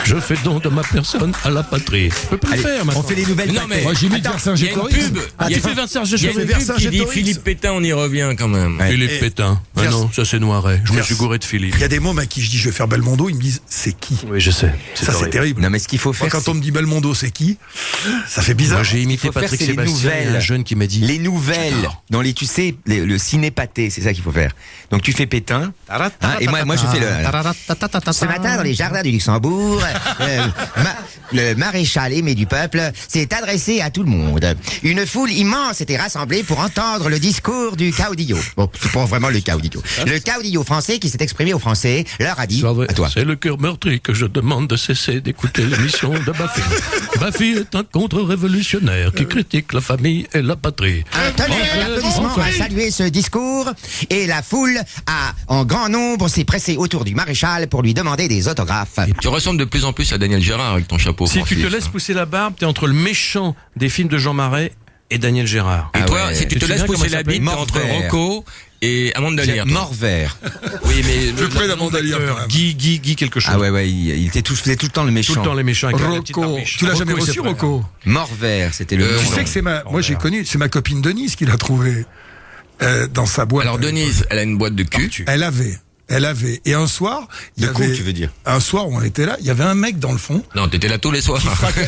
Speaker 8: je fais don de ma personne à la patrie. Je peux plus le faire maintenant.
Speaker 3: On fait les nouvelles.
Speaker 6: Non mais
Speaker 7: moi j'imite Vercingétorix.
Speaker 6: Tu fais Vercingétorix qui dit Philippe Pétain, on y revient quand même.
Speaker 8: Philippe Pétain. Ah non, ça c'est Noiret. Je me suis gouré de Philippe.
Speaker 7: Il y a des mômes à qui je dis je vais faire Belmondo, ils me disent c'est qui?
Speaker 8: Oui, je sais.
Speaker 7: Ça c'est terrible.
Speaker 3: Non mais ce qu'il faut faire,
Speaker 7: quand on me dit Belmondo c'est qui, ça fait bizarre.
Speaker 8: Moi j'ai imité Patrick Sébastien, un jeune qui m'a dit
Speaker 3: les nouvelles dans les, tu sais, le ciné pâté, c'est ça qu'il faut faire. Donc tu fais Pétain, hein, et moi je fais ce matin dans les jardins du Luxembourg, le maréchal aimé du peuple s'est adressé à tout le monde. Une foule immense était rassemblée pour entendre le discours du caudillo. Bon, c'est pas vraiment le caudillo. Le caudillo français qui s'est exprimé aux Français leur a dit à toi.
Speaker 8: C'est le cœur meurtri que je demande de cesser d'écouter l'émission de Bafi. Bafi est un contre-révolutionnaire qui critique la famille et la patrie.
Speaker 15: Un tonnerre d'applaudissements a salué ce discours et la foule en grand nombre s'est pressée autour du maréchal pour lui demander des autographes.
Speaker 6: Tu ressembles de plus en plus à Daniel Gérard avec ton chapeau.
Speaker 8: Si tu te laisses pousser la barbe, t'es entre le méchant des films de Jean Marais et Daniel Gérard.
Speaker 6: Et toi, si tu te laisses pousser la bite, t'es entre Rocco et Amande Dallier.
Speaker 3: Mort-vert.
Speaker 8: Oui, mais
Speaker 7: le près d'Amande Dallier.
Speaker 8: Guy quelque chose.
Speaker 3: Ah ouais, il faisait tout le temps le méchant.
Speaker 8: Tout le temps les méchants.
Speaker 7: Rocco. Tu l'as jamais reçu, Rocco?
Speaker 3: Mort-vert, c'était le nom.
Speaker 7: Tu sais que moi j'ai connu, c'est ma copine Denise qui l'a trouvé dans sa boîte.
Speaker 6: Alors Denise, elle a une boîte de cul.
Speaker 7: Elle avait. Et un soir,
Speaker 3: tu veux dire?
Speaker 7: Un soir où on était là, il y avait un mec dans le fond.
Speaker 6: Non, t'étais là tous les soirs.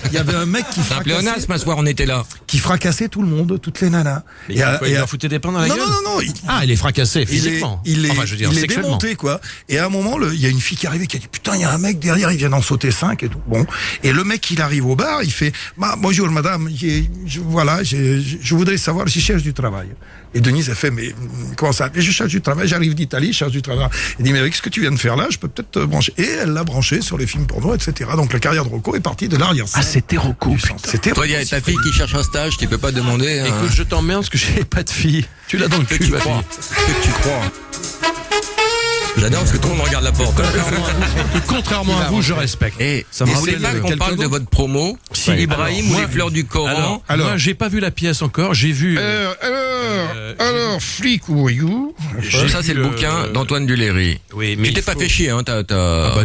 Speaker 7: Il y avait un mec qui
Speaker 6: fracassait. C'est un pléonasme, un soir, on était là.
Speaker 7: Qui fracassait tout le monde, toutes les nanas.
Speaker 8: Il leur foutait des pains dans la gueule?
Speaker 7: Non.
Speaker 8: Il les fracassait physiquement.
Speaker 7: Il les démontait, quoi. Et à un moment, il y a une fille qui arrivait qui a dit, putain, il y a un mec derrière, il vient d'en sauter 5 et tout. Bon. Et le mec, il arrive au bar, il fait, bonjour madame, je voudrais savoir si je cherche du travail. Et Denise a fait, mais comment ça? Je cherche du travail, j'arrive d'Italie, je cherche du travail. Il dit, mais avec ce que tu viens de faire là, je peux peut-être te brancher. Et elle l'a branché sur les films porno, etc. Donc la carrière de Rocco est partie de l'arrière-scène.
Speaker 8: Ah, c'était Rocco, putain.
Speaker 6: Toi, il y a ta fille qui cherche un stage, tu peux pas demander.
Speaker 8: Écoute, je t'emmerde parce que j'ai pas de fille. Tu l'as dans le cul, ma fille.
Speaker 6: Que tu crois. J'adore parce que tout le monde regarde la porte.
Speaker 8: Contrairement à vous, je respecte.
Speaker 6: Et
Speaker 8: Ça
Speaker 6: vous
Speaker 8: me
Speaker 6: voulez
Speaker 8: rappelle
Speaker 6: pas qu'on parle de votre promo
Speaker 8: Si,
Speaker 6: Ibrahim ou
Speaker 8: moi-
Speaker 6: les fleurs du Coran.
Speaker 8: Alors, moi, j'ai pas vu la pièce encore. J'ai vu.
Speaker 9: Alors, flic ou voyou.
Speaker 6: Ça, c'est le bouquin d'Antoine Duléry.
Speaker 8: Oui, mais
Speaker 6: tu t'es
Speaker 8: il
Speaker 6: pas
Speaker 8: faut-
Speaker 6: fait chier, hein,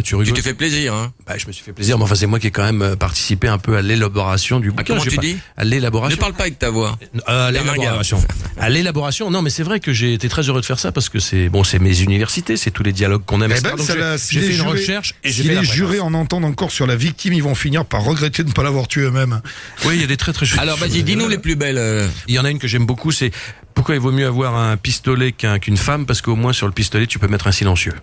Speaker 8: tu rigoles.
Speaker 6: t'es fait plaisir, hein.
Speaker 8: Bah, je me suis fait plaisir, mais enfin, c'est moi qui ai quand même participé un peu à l'élaboration du bouquin.
Speaker 6: comment
Speaker 8: J'ai
Speaker 6: tu
Speaker 8: pas-
Speaker 6: dis
Speaker 8: À l'élaboration.
Speaker 6: Ne parle pas avec ta voix.
Speaker 8: À l'élaboration. À l'élaboration. Non, mais c'est vrai que j'ai été très heureux de faire ça parce que c'est mes universités, c'est tous les dialogues qu'on aime.
Speaker 7: Eh
Speaker 8: etc.
Speaker 7: ben,
Speaker 8: Donc,
Speaker 7: celle-là,
Speaker 8: j'ai fait une recherche et j'ai
Speaker 7: si
Speaker 8: fait la
Speaker 7: les
Speaker 8: préface.
Speaker 7: jurés en entendent encore sur la victime, ils vont finir par regretter de ne pas l'avoir tué eux-mêmes.
Speaker 8: Oui, il y a des très très.
Speaker 6: Alors, vas-y, dis-nous les plus belles.
Speaker 8: Il y en a une que j'aime beaucoup, c'est pourquoi il vaut mieux avoir un pistolet qu'une femme, parce qu'au moins sur le pistolet tu peux mettre un silencieux.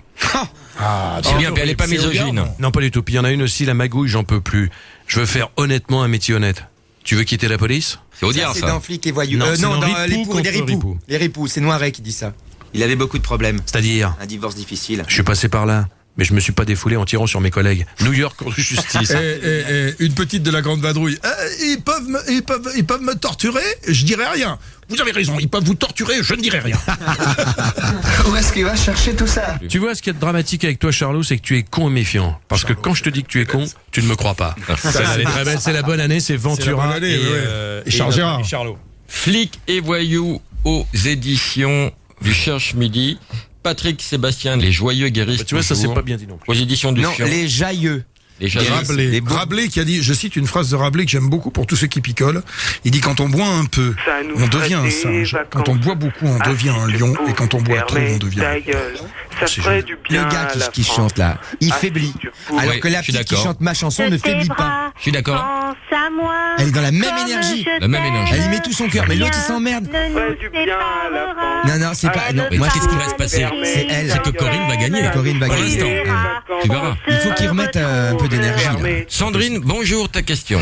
Speaker 6: C'est bien, puis elle est pas misogyne.
Speaker 8: Non, pas du tout. Puis il y en a une aussi, la magouille, j'en peux plus. Je veux faire honnêtement un métier honnête. Tu veux quitter la police?
Speaker 6: C'est Audiard,
Speaker 3: C'est
Speaker 6: ça.
Speaker 3: dans Flic et Voyou.
Speaker 8: Non, c'est
Speaker 3: Non,
Speaker 8: dans
Speaker 3: dans
Speaker 8: Ripoux
Speaker 3: les
Speaker 8: contre
Speaker 3: ripoux.
Speaker 8: Ripoux.
Speaker 3: Les ripoux, c'est Noiret qui dit ça. Il avait beaucoup de problèmes.
Speaker 8: C'est-à-dire?
Speaker 3: Un divorce difficile.
Speaker 8: Je suis passé par là, mais je me suis pas défoulé en tirant sur mes collègues. New York contre justice.
Speaker 7: Une petite de la grande vadrouille. Ils peuvent me torturer, je dirai rien. Vous avez raison, ils peuvent vous torturer, je ne dirai rien.
Speaker 12: Où est-ce qu'il va chercher tout ça?
Speaker 8: Tu vois, ce qui est dramatique avec toi, Charlot, c'est que tu es con et méfiant. Parce que quand je te dis que tu es con, tu ne me crois pas. Celle-là, elle est très belle, c'est la bonne année, c'est Ventura
Speaker 7: bonne année, ouais. Et Charles Gérard.
Speaker 8: Charlot.
Speaker 6: Flic et voyou aux éditions du Cherche Midi. Patrick Sébastien, les joyeux guérissent.
Speaker 8: Tu vois, ça c'est
Speaker 6: toujours.
Speaker 8: pas bien dit non plus.
Speaker 6: Aux éditions du
Speaker 3: Non,
Speaker 6: Fion.
Speaker 3: les jailleux.
Speaker 6: Les joyeux.
Speaker 7: Rabelais qui a dit, je cite une phrase de Rabelais que j'aime beaucoup pour tous ceux qui picolent. Il dit quand on boit un peu,
Speaker 10: Ça nous
Speaker 7: on devient un
Speaker 10: ferait
Speaker 7: singe.
Speaker 10: des
Speaker 7: Quand on boit beaucoup, on devient un lion. Et quand on boit trop, on devient
Speaker 10: ta gueule. Ça ferait du bien
Speaker 3: Le gars
Speaker 10: à la
Speaker 3: qui
Speaker 10: France.
Speaker 3: chante là, il
Speaker 10: Ah,
Speaker 3: faiblit.
Speaker 10: si tu pouvais.
Speaker 3: Alors que la
Speaker 6: je suis
Speaker 3: petite qui
Speaker 6: d'accord.
Speaker 3: chante ma chanson ne faiblit pas.
Speaker 6: Je suis d'accord.
Speaker 11: Pense à moi.
Speaker 3: Elle est dans la même
Speaker 11: comme
Speaker 3: énergie.
Speaker 11: je
Speaker 6: La même énergie.
Speaker 3: Elle y met tout son cœur, mais l'autre il s'emmerde.
Speaker 11: Ne nous
Speaker 10: Ouais, du bien à la
Speaker 11: séparera.
Speaker 10: France.
Speaker 3: Non, non, c'est pas. Non,
Speaker 6: Mais
Speaker 3: moi,
Speaker 6: qu'est-ce qui va se passer?
Speaker 3: C'est elle.
Speaker 6: C'est que Corinne va gagner.
Speaker 3: Corinne va
Speaker 6: Pour
Speaker 3: gagner.
Speaker 6: l'instant. Tu verras.
Speaker 3: Il faut qu'il remette un peu d'énergie. là.
Speaker 6: Sandrine, bonjour, ta question.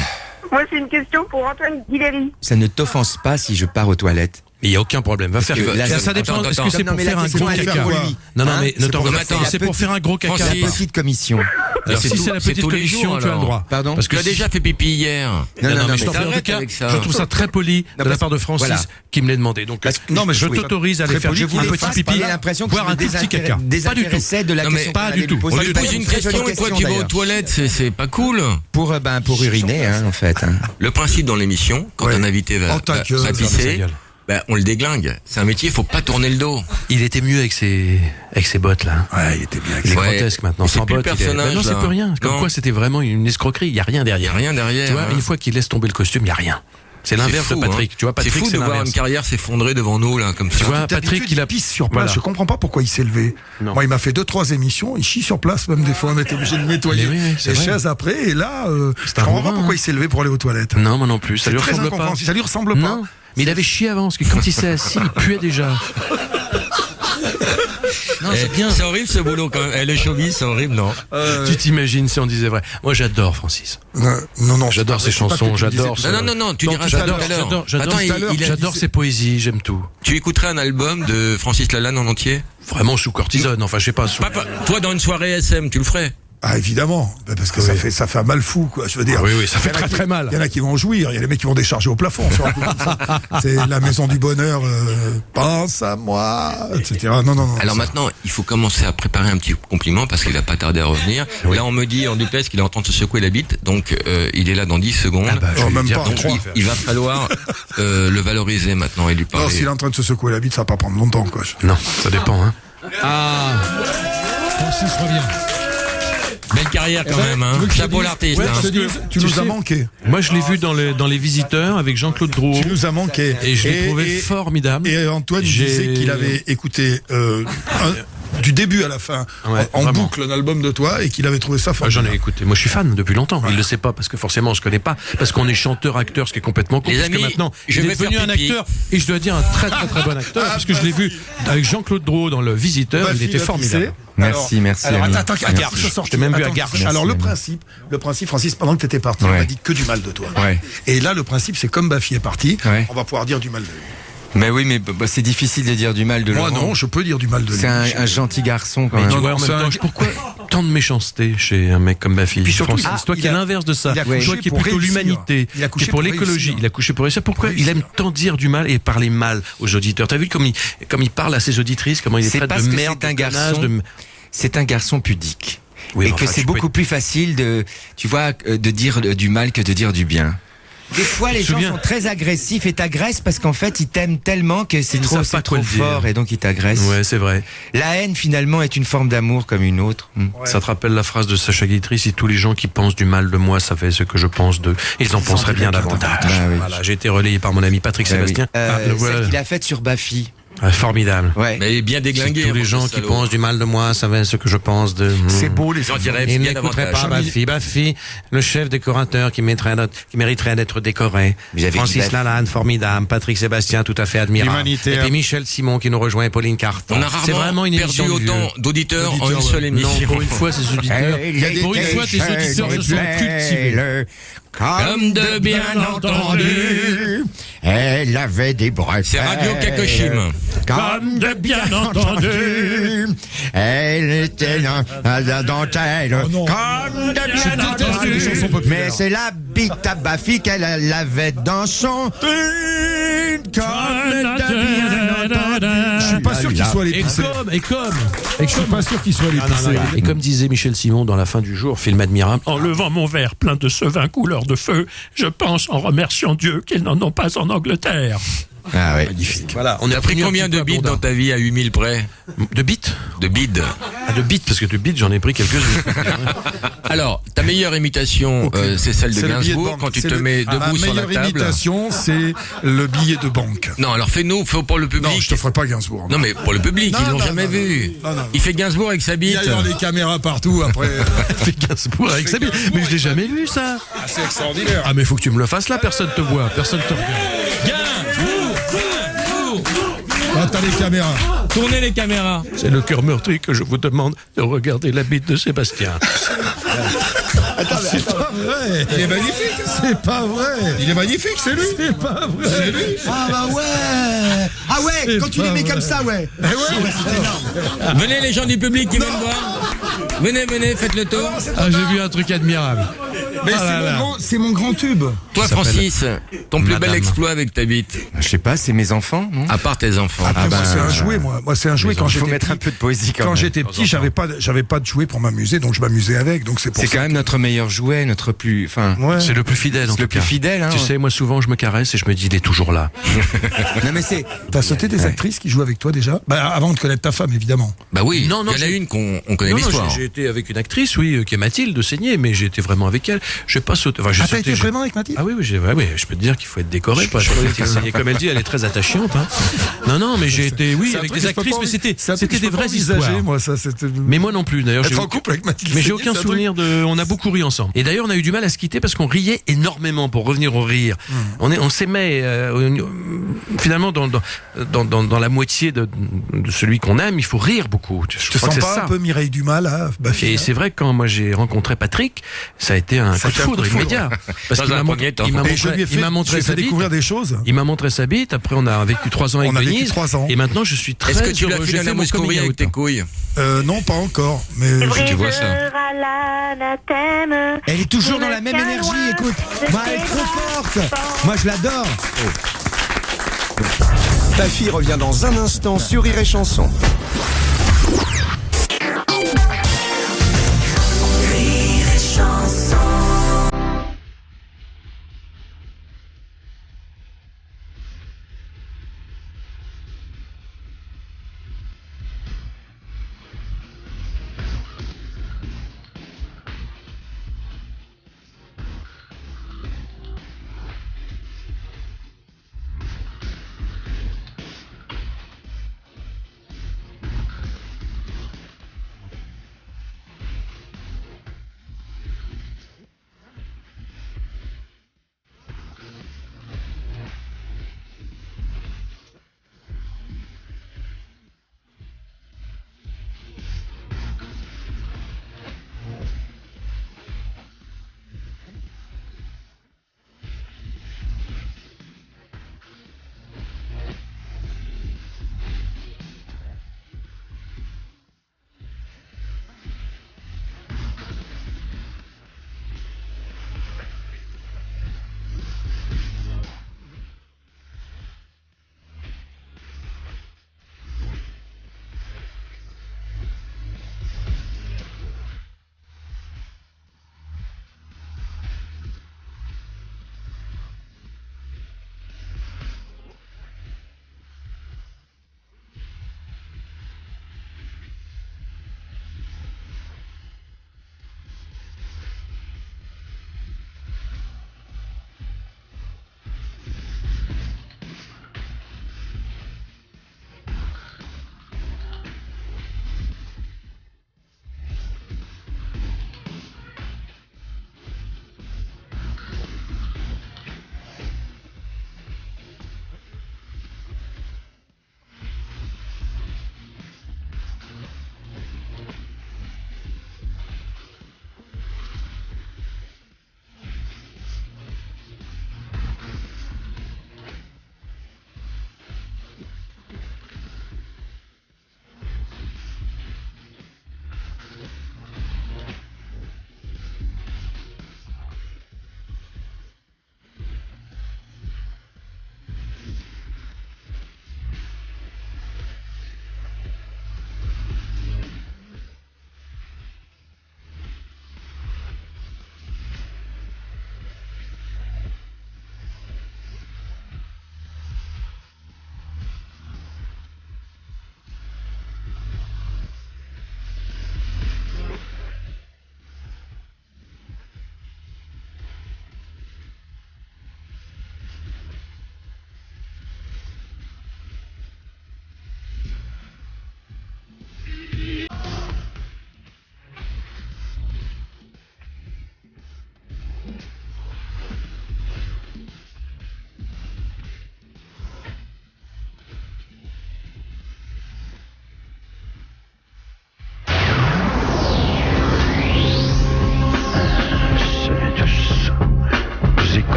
Speaker 5: Moi, c'est une question pour Antoine Guiléry.
Speaker 3: Ça ne t'offense pas si je pars aux toilettes.
Speaker 8: Mais il y a aucun problème. Va faire.
Speaker 3: que là,
Speaker 8: ça dépend.
Speaker 6: attends,
Speaker 8: Est-ce que c'est
Speaker 3: Non,
Speaker 8: pour
Speaker 3: mais
Speaker 8: faire
Speaker 3: la
Speaker 8: un
Speaker 3: question,
Speaker 8: gros
Speaker 3: elle est
Speaker 8: caca?
Speaker 3: pour lui.
Speaker 8: Non, non,
Speaker 3: Hein,
Speaker 8: mais ne
Speaker 3: c'est
Speaker 8: t'en
Speaker 3: pour
Speaker 8: veux
Speaker 3: la
Speaker 8: pas.
Speaker 3: petite-
Speaker 8: C'est pour faire un gros caca.
Speaker 3: La petite commission.
Speaker 8: Alors,
Speaker 6: c'est
Speaker 8: si
Speaker 6: tout-
Speaker 8: c'est la
Speaker 6: c'est
Speaker 8: petite
Speaker 6: tous les
Speaker 8: commission,
Speaker 6: jours,
Speaker 8: tu as le
Speaker 6: alors.
Speaker 8: droit.
Speaker 3: Pardon
Speaker 8: Parce
Speaker 6: Tu
Speaker 8: que
Speaker 6: as déjà fait pipi hier.
Speaker 3: Non, non,
Speaker 8: mais
Speaker 3: mais
Speaker 8: je t'en prie, en tout
Speaker 6: t'arrêtes
Speaker 8: cas,
Speaker 6: avec ça.
Speaker 8: je trouve ça très poli de la part de Francis
Speaker 3: Voilà.
Speaker 8: qui me l'a demandé. Donc,
Speaker 3: non, mais
Speaker 8: je
Speaker 3: oui.
Speaker 8: t'autorise à aller
Speaker 3: Très
Speaker 8: faire
Speaker 3: poli,
Speaker 8: un
Speaker 3: je voulais
Speaker 8: petit
Speaker 3: pas,
Speaker 8: pipi,
Speaker 3: j'ai l'impression que
Speaker 8: boire
Speaker 3: je
Speaker 8: un tout petit caca. Pas du tout.
Speaker 3: désintéressais de la
Speaker 6: Non, mais
Speaker 3: question.
Speaker 8: pas
Speaker 3: qu'on
Speaker 8: du
Speaker 3: allait
Speaker 8: tout.
Speaker 3: lui poser.
Speaker 6: On lui
Speaker 3: C'était
Speaker 6: pose
Speaker 3: une
Speaker 6: une
Speaker 3: très
Speaker 6: question
Speaker 3: jolie
Speaker 6: et toi tu vas
Speaker 3: d'ailleurs.
Speaker 6: aux toilettes, c'est pas cool.
Speaker 3: Pour uriner, hein, en fait. hein.
Speaker 6: Le principe dans l'émission, quand
Speaker 7: Ouais.
Speaker 6: un invité va
Speaker 7: Oh, ta gueule,
Speaker 6: va
Speaker 7: ferme
Speaker 8: sa
Speaker 6: pisser,
Speaker 8: gueule.
Speaker 6: on le déglingue. C'est un métier, faut pas tourner le dos.
Speaker 8: Il était mieux avec ses bottes là.
Speaker 7: Ouais, il était bien.
Speaker 8: Il est
Speaker 6: Ouais.
Speaker 8: grotesque maintenant,
Speaker 6: Mais c'est
Speaker 8: sans
Speaker 6: plus le
Speaker 8: bottes. il est-
Speaker 6: personnage,
Speaker 8: Non, c'est
Speaker 6: là.
Speaker 8: plus rien. Comme
Speaker 6: Non.
Speaker 8: quoi, c'était vraiment une escroquerie. Il y a rien
Speaker 6: Il y a
Speaker 8: derrière.
Speaker 6: rien derrière.
Speaker 8: Tu vois,
Speaker 6: hein.
Speaker 8: une fois qu'il laisse tomber le costume, il y a rien. C'est l'inverse de
Speaker 6: fou,
Speaker 8: Patrick.
Speaker 6: hein.
Speaker 8: Tu vois, Patrick,
Speaker 6: c'est fou
Speaker 8: c'est
Speaker 6: de voir
Speaker 8: l'inverse.
Speaker 6: une carrière s'effondrer devant nous là, comme ça.
Speaker 8: Tu vois,
Speaker 7: D'habitude,
Speaker 8: Patrick, il a
Speaker 7: pisse sur place.
Speaker 8: Voilà.
Speaker 7: Je comprends pas pourquoi il s'est levé.
Speaker 8: Non.
Speaker 7: Moi, il m'a fait 2-3 émissions. Il chie sur place, même des fois, on était obligé de nettoyer
Speaker 8: Mais oui, c'est
Speaker 7: les
Speaker 8: vrai.
Speaker 7: chaises après. Et là, je
Speaker 8: un
Speaker 7: comprends
Speaker 8: bourrin,
Speaker 7: pas pourquoi
Speaker 8: hein.
Speaker 7: il s'est levé pour aller aux toilettes.
Speaker 8: Non, moi non plus. Ça
Speaker 7: C'est
Speaker 8: lui
Speaker 7: très
Speaker 8: ressemble pas.
Speaker 7: incompréhensible. Ça lui ressemble pas.
Speaker 8: Non, mais il avait chié avant, parce que quand il s'est assis, il puait déjà. Non, c'est bien.
Speaker 6: C'est horrible ce boulot quand même. Le showbiz, c'est horrible, non?
Speaker 8: Tu t'imagines si on disait vrai. Moi, j'adore Francis.
Speaker 7: Non,
Speaker 8: J'adore ses chansons, j'adore.
Speaker 6: Non, tu diras ça tout à l'heure. Attends,
Speaker 8: J'adore ses poésies, j'aime tout.
Speaker 6: Tu écouterais un album de Francis Lalanne en entier?
Speaker 8: Vraiment sous cortisone, enfin, je sais pas.
Speaker 6: Toi, dans une soirée SM, tu le ferais?
Speaker 7: Ah, évidemment. Parce que ça fait un mal fou, quoi. Je veux dire.
Speaker 8: Ah oui, ça fait
Speaker 7: Il y en a
Speaker 8: très, très mal.
Speaker 7: Il y en a qui vont jouir. Il y a les mecs qui vont décharger au plafond. sur un coup comme ça. C'est la maison du bonheur. Pense à moi, etc. Non.
Speaker 6: Alors maintenant, il faut commencer à préparer un petit compliment parce qu'il va pas tarder à revenir. Là, on me dit en duplex qu'il est en train de se secouer la bite, donc il est là dans 10 secondes.
Speaker 8: je vais
Speaker 7: même
Speaker 8: lui dire
Speaker 7: pas.
Speaker 8: tout de
Speaker 6: Donc
Speaker 8: suite.
Speaker 6: il va falloir le valoriser maintenant et lui
Speaker 7: Non,
Speaker 6: parler.
Speaker 7: s'il est en train de se secouer la bite, ça va pas prendre longtemps, quoi.
Speaker 8: Non, ça dépend, hein.
Speaker 13: Ah, Francis revient.
Speaker 6: Belle carrière quand même, hein. Chapeau l'artiste.
Speaker 7: Ouais,
Speaker 6: hein.
Speaker 7: je te dis, tu nous as manqué.
Speaker 8: Moi, je l'ai vu dans les Visiteurs avec Jean-Claude Drouot.
Speaker 7: Tu nous as manqué.
Speaker 8: Et je l'ai trouvé formidable.
Speaker 7: Et Antoine
Speaker 8: J'ai-
Speaker 7: disait qu'il avait écouté du début à la fin
Speaker 8: Ouais,
Speaker 7: en
Speaker 8: vraiment.
Speaker 7: boucle un album de toi et qu'il avait trouvé ça
Speaker 8: Ah,
Speaker 7: formidable.
Speaker 8: j'en ai écouté. Moi, je suis fan depuis longtemps. Il le sait pas parce que forcément, on se connaît pas. Parce qu'on est chanteur, acteur, ce qui est complètement con.
Speaker 6: Les
Speaker 8: Parce que
Speaker 6: amis,
Speaker 8: maintenant,
Speaker 6: je
Speaker 8: il
Speaker 6: vais
Speaker 8: est devenu
Speaker 6: faire
Speaker 8: un
Speaker 6: pipi.
Speaker 8: acteur et je dois dire un très très très bon acteur parce que je l'ai vu avec Jean-Claude Drouot dans Le Visiteur.
Speaker 7: Bah,
Speaker 8: Il était
Speaker 7: fille,
Speaker 8: formidable.
Speaker 3: Merci, merci.
Speaker 7: Alors,
Speaker 3: ami.
Speaker 7: attends,
Speaker 8: À Garches. Je t'ai même vu à Garches.
Speaker 7: Alors, le
Speaker 3: Merci,
Speaker 7: principe, Francis, pendant que tu étais parti, on
Speaker 3: Ouais.
Speaker 7: m'a dit que du mal de toi.
Speaker 3: Ouais.
Speaker 7: Et là, le principe, c'est comme Baffy est parti,
Speaker 3: Ouais.
Speaker 7: on va pouvoir dire du mal de lui.
Speaker 3: Mais oui, mais c'est difficile de dire du mal de
Speaker 7: Moi,
Speaker 3: Laurent.
Speaker 7: non, je peux dire du mal de lui.
Speaker 3: C'est un gentil garçon quand
Speaker 8: Mais
Speaker 3: même.
Speaker 8: tu vois, en même
Speaker 7: c'est un-
Speaker 8: temps, pourquoi tant de méchanceté chez un mec comme ma fille
Speaker 7: Puis surtout,
Speaker 8: Francis, toi qui es l'inverse de ça,
Speaker 7: il a
Speaker 8: toi
Speaker 7: couché
Speaker 8: qui es
Speaker 7: pour
Speaker 8: plutôt
Speaker 7: réussir.
Speaker 8: l'humanité,
Speaker 7: Il a
Speaker 8: qui
Speaker 7: couché
Speaker 8: est pour
Speaker 7: pour
Speaker 8: l'écologie,
Speaker 7: réussir.
Speaker 8: il a couché pour réussir. Pourquoi il aime tant dire du mal et parler mal aux auditeurs? T'as vu comme il parle à ses auditrices, comment il est
Speaker 3: C'est
Speaker 8: traite
Speaker 3: parce
Speaker 8: de
Speaker 3: que
Speaker 8: merde,
Speaker 3: c'est un
Speaker 8: de connasse,
Speaker 3: garçon. c'est un garçon pudique.
Speaker 8: Oui,
Speaker 3: et
Speaker 8: mais
Speaker 3: que
Speaker 8: enfin,
Speaker 3: c'est
Speaker 8: tu peux-
Speaker 3: beaucoup plus facile de, tu vois, de dire du mal que de dire du bien. Des fois, les
Speaker 8: Je me
Speaker 3: gens
Speaker 8: souviens.
Speaker 3: sont très agressifs et t'agressent parce qu'en fait, ils t'aiment tellement que c'est
Speaker 8: Ils
Speaker 3: trop,
Speaker 8: savent pas
Speaker 3: c'est
Speaker 8: quoi
Speaker 3: trop
Speaker 8: le dire.
Speaker 3: fort et donc ils t'agressent.
Speaker 8: Ouais, c'est vrai.
Speaker 3: La haine, finalement, est une forme d'amour comme une autre.
Speaker 8: Ça te rappelle la phrase de Sacha Guitry, si tous les gens qui pensent du mal de moi savaient ce que je pense d'eux, ils en penseraient bien davantage.
Speaker 3: Bah oui.
Speaker 8: Voilà, j'ai été relayé par mon ami Patrick
Speaker 3: Bah oui.
Speaker 8: Sébastien. Le
Speaker 3: Celle
Speaker 8: voilà.
Speaker 3: qu'il a faite sur Baffy.
Speaker 8: Ah, formidable.
Speaker 3: Ouais.
Speaker 6: Mais il est bien déglingué.
Speaker 8: Si tous les
Speaker 6: hein,
Speaker 8: gens
Speaker 6: ce
Speaker 8: qui
Speaker 6: salaud.
Speaker 8: pensent du mal de moi savaient ce que je pense de...
Speaker 7: C'est beau, les
Speaker 6: J'en dirais
Speaker 8: Ils
Speaker 6: bien
Speaker 8: n'écouteraient pas
Speaker 6: davantage.
Speaker 8: Baffy, le chef décorateur qui mériterait d'être décoré.
Speaker 3: Vous avez dit
Speaker 8: Francis
Speaker 3: Baffy.
Speaker 8: Lalanne, formidable. Patrick Sébastien, tout à fait admirable.
Speaker 7: L'humanité,
Speaker 8: Et
Speaker 7: hein.
Speaker 8: puis Michel Simon qui nous rejoint et Pauline Carton.
Speaker 6: On a
Speaker 8: C'est
Speaker 6: rarement
Speaker 8: vraiment une
Speaker 6: perdu
Speaker 8: émission de vieux.
Speaker 6: autant d'auditeurs en une seule
Speaker 8: Non,
Speaker 6: émission.
Speaker 8: pour une fois, ces auditeurs.
Speaker 13: Pour une fois, tes auditeurs se sont cultivés.
Speaker 6: Comme de bien entendu.
Speaker 14: Elle avait des bretelles.
Speaker 6: C'est Radio Kakoshim.
Speaker 14: Comme de bien entendu. Elle était dans la dentelle. Comme de bien entendu. Mais c'est la bite à Baffy qu'elle avait dans son une. Comme de bien entendu.
Speaker 7: Je suis pas sûr qu'il soit les poussés. Je suis pas sûr qu'il soit les poussés.
Speaker 8: Et comme disait Michel Simon dans La fin du jour, film admirable, en levant mon verre plein de ce vin couleur de feu, je pense en remerciant Dieu qu'ils n'en ont pas en Angleterre.
Speaker 3: Ah ouais.
Speaker 8: Magnifique. Voilà, on
Speaker 6: T'as
Speaker 8: a
Speaker 6: pris combien de bides dans ta vie à 8000 près?
Speaker 8: De bits
Speaker 6: De bides.
Speaker 8: Ah, de bits, parce que de bits, j'en ai pris quelques-uns.
Speaker 6: Alors, ta meilleure imitation, c'est celle de
Speaker 7: C'est le billet de
Speaker 6: Gainsbourg,
Speaker 7: banque.
Speaker 6: quand tu
Speaker 7: C'est
Speaker 6: te
Speaker 7: le-
Speaker 6: mets
Speaker 7: Ma
Speaker 6: debout sur la
Speaker 7: meilleure
Speaker 6: table.
Speaker 7: imitation, c'est le billet de banque.
Speaker 6: Non, alors fais-nous, fais pour le public.
Speaker 7: Non, je te ferai pas Gainsbourg.
Speaker 6: Non, mais pour le public,
Speaker 7: Non,
Speaker 6: ils l'ont
Speaker 7: non,
Speaker 6: jamais
Speaker 7: non,
Speaker 6: vu.
Speaker 7: non, non.
Speaker 6: Il fait Gainsbourg avec sa
Speaker 7: Il
Speaker 6: bite.
Speaker 7: y a alors les caméras partout après.
Speaker 8: Fait Gainsbourg avec sa bite. Mais je l'ai jamais vu, ça.
Speaker 7: Ah, c'est extraordinaire.
Speaker 8: Ah, mais faut que tu me le fasses là, personne te voit, personne te regarde.
Speaker 7: Ah, t'as les caméras.
Speaker 6: Tournez les caméras.
Speaker 8: C'est le cœur meurtri que je vous demande de regarder la bite de Sébastien.
Speaker 7: C'est pas vrai. Il est magnifique. C'est pas vrai. Il est magnifique, c'est lui. C'est pas vrai. C'est lui.
Speaker 15: Ah bah ouais. Ah ouais, quand tu les mets comme ça, ouais.
Speaker 7: Eh ouais.
Speaker 6: Venez les gens du public qui viennent voir. Venez, faites le tour.
Speaker 8: Ah, j'ai vu un truc admirable.
Speaker 7: Mais
Speaker 8: Ah
Speaker 7: c'est mon grand tube.
Speaker 6: Toi, Francis, ton plus bel
Speaker 8: Madame.
Speaker 6: exploit avec ta bite.
Speaker 3: Je sais pas, c'est mes enfants, non?
Speaker 6: À part tes enfants.
Speaker 7: Après, moi, c'est un jouet, moi. Moi, c'est un jouet quand
Speaker 3: Il faut
Speaker 7: j'étais
Speaker 3: mettre
Speaker 7: petit.
Speaker 3: un peu de poésie quand
Speaker 7: Quand
Speaker 3: même.
Speaker 7: j'étais petit, j'avais pas de jouet pour m'amuser, donc je m'amusais avec. Donc c'est pour
Speaker 3: C'est
Speaker 7: ça.
Speaker 3: quand même notre meilleur jouet, notre plus, enfin,
Speaker 7: Ouais.
Speaker 8: C'est le plus fidèle, en
Speaker 3: c'est
Speaker 8: tout
Speaker 3: le plus
Speaker 8: cas.
Speaker 3: fidèle, hein.
Speaker 8: Tu sais, moi, souvent, je me caresse et je me dis, il est toujours là.
Speaker 3: Non mais c'est,
Speaker 7: T'as sauté des actrices qui jouent avec toi déjà. Bah, avant de connaître ta femme, évidemment.
Speaker 6: Bah oui,
Speaker 8: Non, non,
Speaker 6: il y en a
Speaker 8: j'ai-
Speaker 6: une qu'on connaît
Speaker 8: Non,
Speaker 6: l'histoire.
Speaker 8: j'ai été avec une actrice, oui, qui est Mathilde de Seigné, mais j'ai été vraiment avec elle. Je sais pas sauter. Enfin, j'ai
Speaker 7: Ah, t'as
Speaker 8: sauté,
Speaker 7: été
Speaker 8: j'ai-
Speaker 7: vraiment avec Mathilde?
Speaker 8: Ah oui, oui, je peux te dire qu'il faut être décoré pour être avec Seigné. Comme elle dit, elle est très attachante. Hein. Non, mais j'ai été, oui,
Speaker 7: C'est un
Speaker 8: avec
Speaker 7: truc
Speaker 8: des
Speaker 7: que je peux
Speaker 8: actrices,
Speaker 7: pas
Speaker 8: mais
Speaker 7: envi- c'est un truc que
Speaker 8: c'était
Speaker 7: je
Speaker 8: des
Speaker 7: peux pas
Speaker 8: vraies
Speaker 7: envisager,
Speaker 8: histoires.
Speaker 7: moi, ça, c'était.
Speaker 8: Mais moi non plus, d'ailleurs.
Speaker 7: Être
Speaker 8: j'ai
Speaker 7: en
Speaker 8: aucun-
Speaker 7: couple avec Mathilde
Speaker 8: Mais j'ai
Speaker 7: Seigné,
Speaker 8: aucun
Speaker 7: c'est un truc-
Speaker 8: souvenir de. On a beaucoup ri ensemble. Et d'ailleurs, on a eu du mal à se quitter parce qu'on riait énormément pour revenir au rire. On s'aimait finalement dans la moitié de celui qu'on aime. Il faut rire beaucoup. Je
Speaker 7: Tu te
Speaker 8: crois
Speaker 7: sens
Speaker 8: que c'est
Speaker 7: pas
Speaker 8: ça.
Speaker 7: un peu Mireille Dumas, là, Baffy?
Speaker 8: Et c'est vrai que quand moi j'ai rencontré Patrick, ça a été un coup de foudre immédiat. Parce
Speaker 6: Dans
Speaker 8: qu'il
Speaker 6: un
Speaker 8: m'a montré,
Speaker 6: premier temps.
Speaker 8: il m'a
Speaker 7: Et je lui ai
Speaker 8: montré, il m'a
Speaker 7: fait,
Speaker 8: montré
Speaker 7: j'ai
Speaker 8: sa
Speaker 7: fait
Speaker 8: bite.
Speaker 7: découvrir des choses.
Speaker 8: Il m'a montré sa bite. Après, on a vécu 3 ans avec
Speaker 7: On a vécu
Speaker 8: Denise.
Speaker 7: 3 ans.
Speaker 8: Et maintenant, je suis très
Speaker 6: Est-ce que tu
Speaker 8: heureux.
Speaker 6: l'as
Speaker 8: J'ai
Speaker 6: fait
Speaker 8: fait
Speaker 6: un
Speaker 8: mon
Speaker 6: Moscovie
Speaker 8: coming
Speaker 6: avec
Speaker 8: out.
Speaker 6: tes couilles?
Speaker 7: Non, pas encore. Mais
Speaker 6: Tu vois ça.
Speaker 11: Brisera l'anathème.
Speaker 3: elle est toujours dans la même énergie, écoute. Moi, elle est trop forte. Moi, je l'adore.
Speaker 16: Ta fille revient dans un instant sur Rire et Chanson.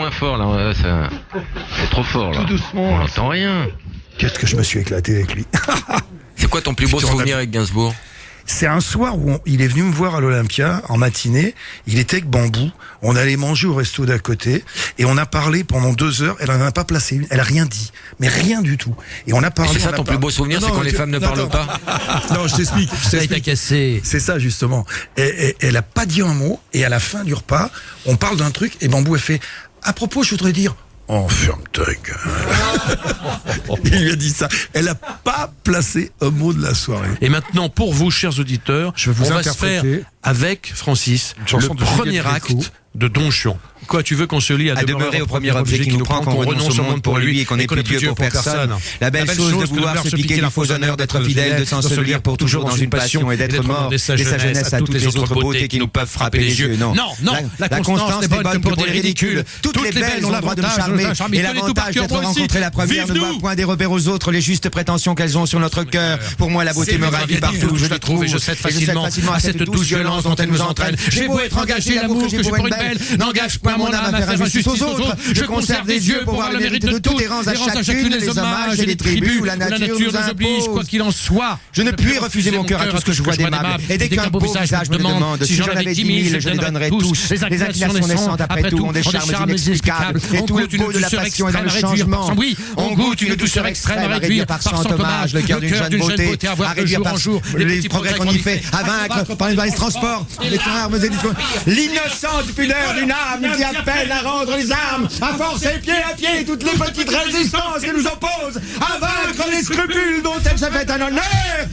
Speaker 6: moins fort là, c'est trop fort là.
Speaker 7: Tout doucement.
Speaker 6: On n'entend rien.
Speaker 7: Qu'est-ce que je me suis éclaté avec lui.
Speaker 6: C'est quoi ton plus beau souvenir avec Gainsbourg?
Speaker 7: C'est un soir où il est venu me voir à l'Olympia en matinée. Il était avec Bambou. On allait manger au resto d'à côté et on a parlé pendant 2 heures. Elle en a pas placé une. Elle a rien dit, mais rien du tout. Et on a parlé.
Speaker 6: C'est ça ton plus beau souvenir, c'est quand les femmes ne parlent pas.
Speaker 7: Non, je t'explique.
Speaker 13: Ça t'a cassé.
Speaker 7: C'est ça justement. Et elle a pas dit un mot. Et à la fin du repas, on parle d'un truc et Bambou elle fait. À propos, je voudrais dire. Ferme ta gueule. Il lui a dit ça. Elle a pas placé un mot de la soirée.
Speaker 8: Et maintenant, pour vous, chers auditeurs,
Speaker 7: je vais vous
Speaker 8: on va se faire avec Francis le premier acte de Don Juan. Quoi, tu veux qu'on se lie à
Speaker 3: demeurer au premier objet qui nous prend, qu'on renonce au monde pour lui et qu'on n'est plus Dieu pour personne. La belle chose de vouloir se piquer les faux honneurs, d'être fidèle, de s'ensevelir pour toujours dans une passion et d'être mort et sa jeunesse à toutes les autres beautés qui nous peuvent frapper les yeux. Non, la constance n'est bonne que pour des ridicules. Toutes les belles ont le droit de nous charmer et l'avantage d'être rencontré la première ne doit point dérober aux autres les justes prétentions qu'elles ont sur notre cœur. Pour moi, la beauté me ravit partout où je la trouve et je cède facilement à cette douce violence dont elle nous entraîne. J'ai beau être engagé, l'amour que j'ai pour une belle n'engage pas mon âme à faire injustice aux autres. Je conserve des yeux pour voir le mérite de tout et rends à chacune les hommages et les tribus où la nature nous oblige,
Speaker 13: quoi qu'il en soit.
Speaker 3: Je ne puis refuser mon cœur à tout ce que je vois d'aimable. Et dès qu'un beau visage me demande, si j'en avais 10 000, je les donnerais tous. Les inclinations naissantes, après tout, ont des charmes inexplicables. Et tout le beau de la passion est dans le changement. On goûte une douceur extrême à réduire par cent hommage le cœur d'une jeune beauté, à réduire par jour les progrès qu'on y fait, à vaincre par les transports, les armes et l'innocente pudeur d'une âme qui appelle à rendre les armes, à forcer pied à pied toutes les petites résistances qui nous opposent, à vaincre les scrupules dont elle se fait un honneur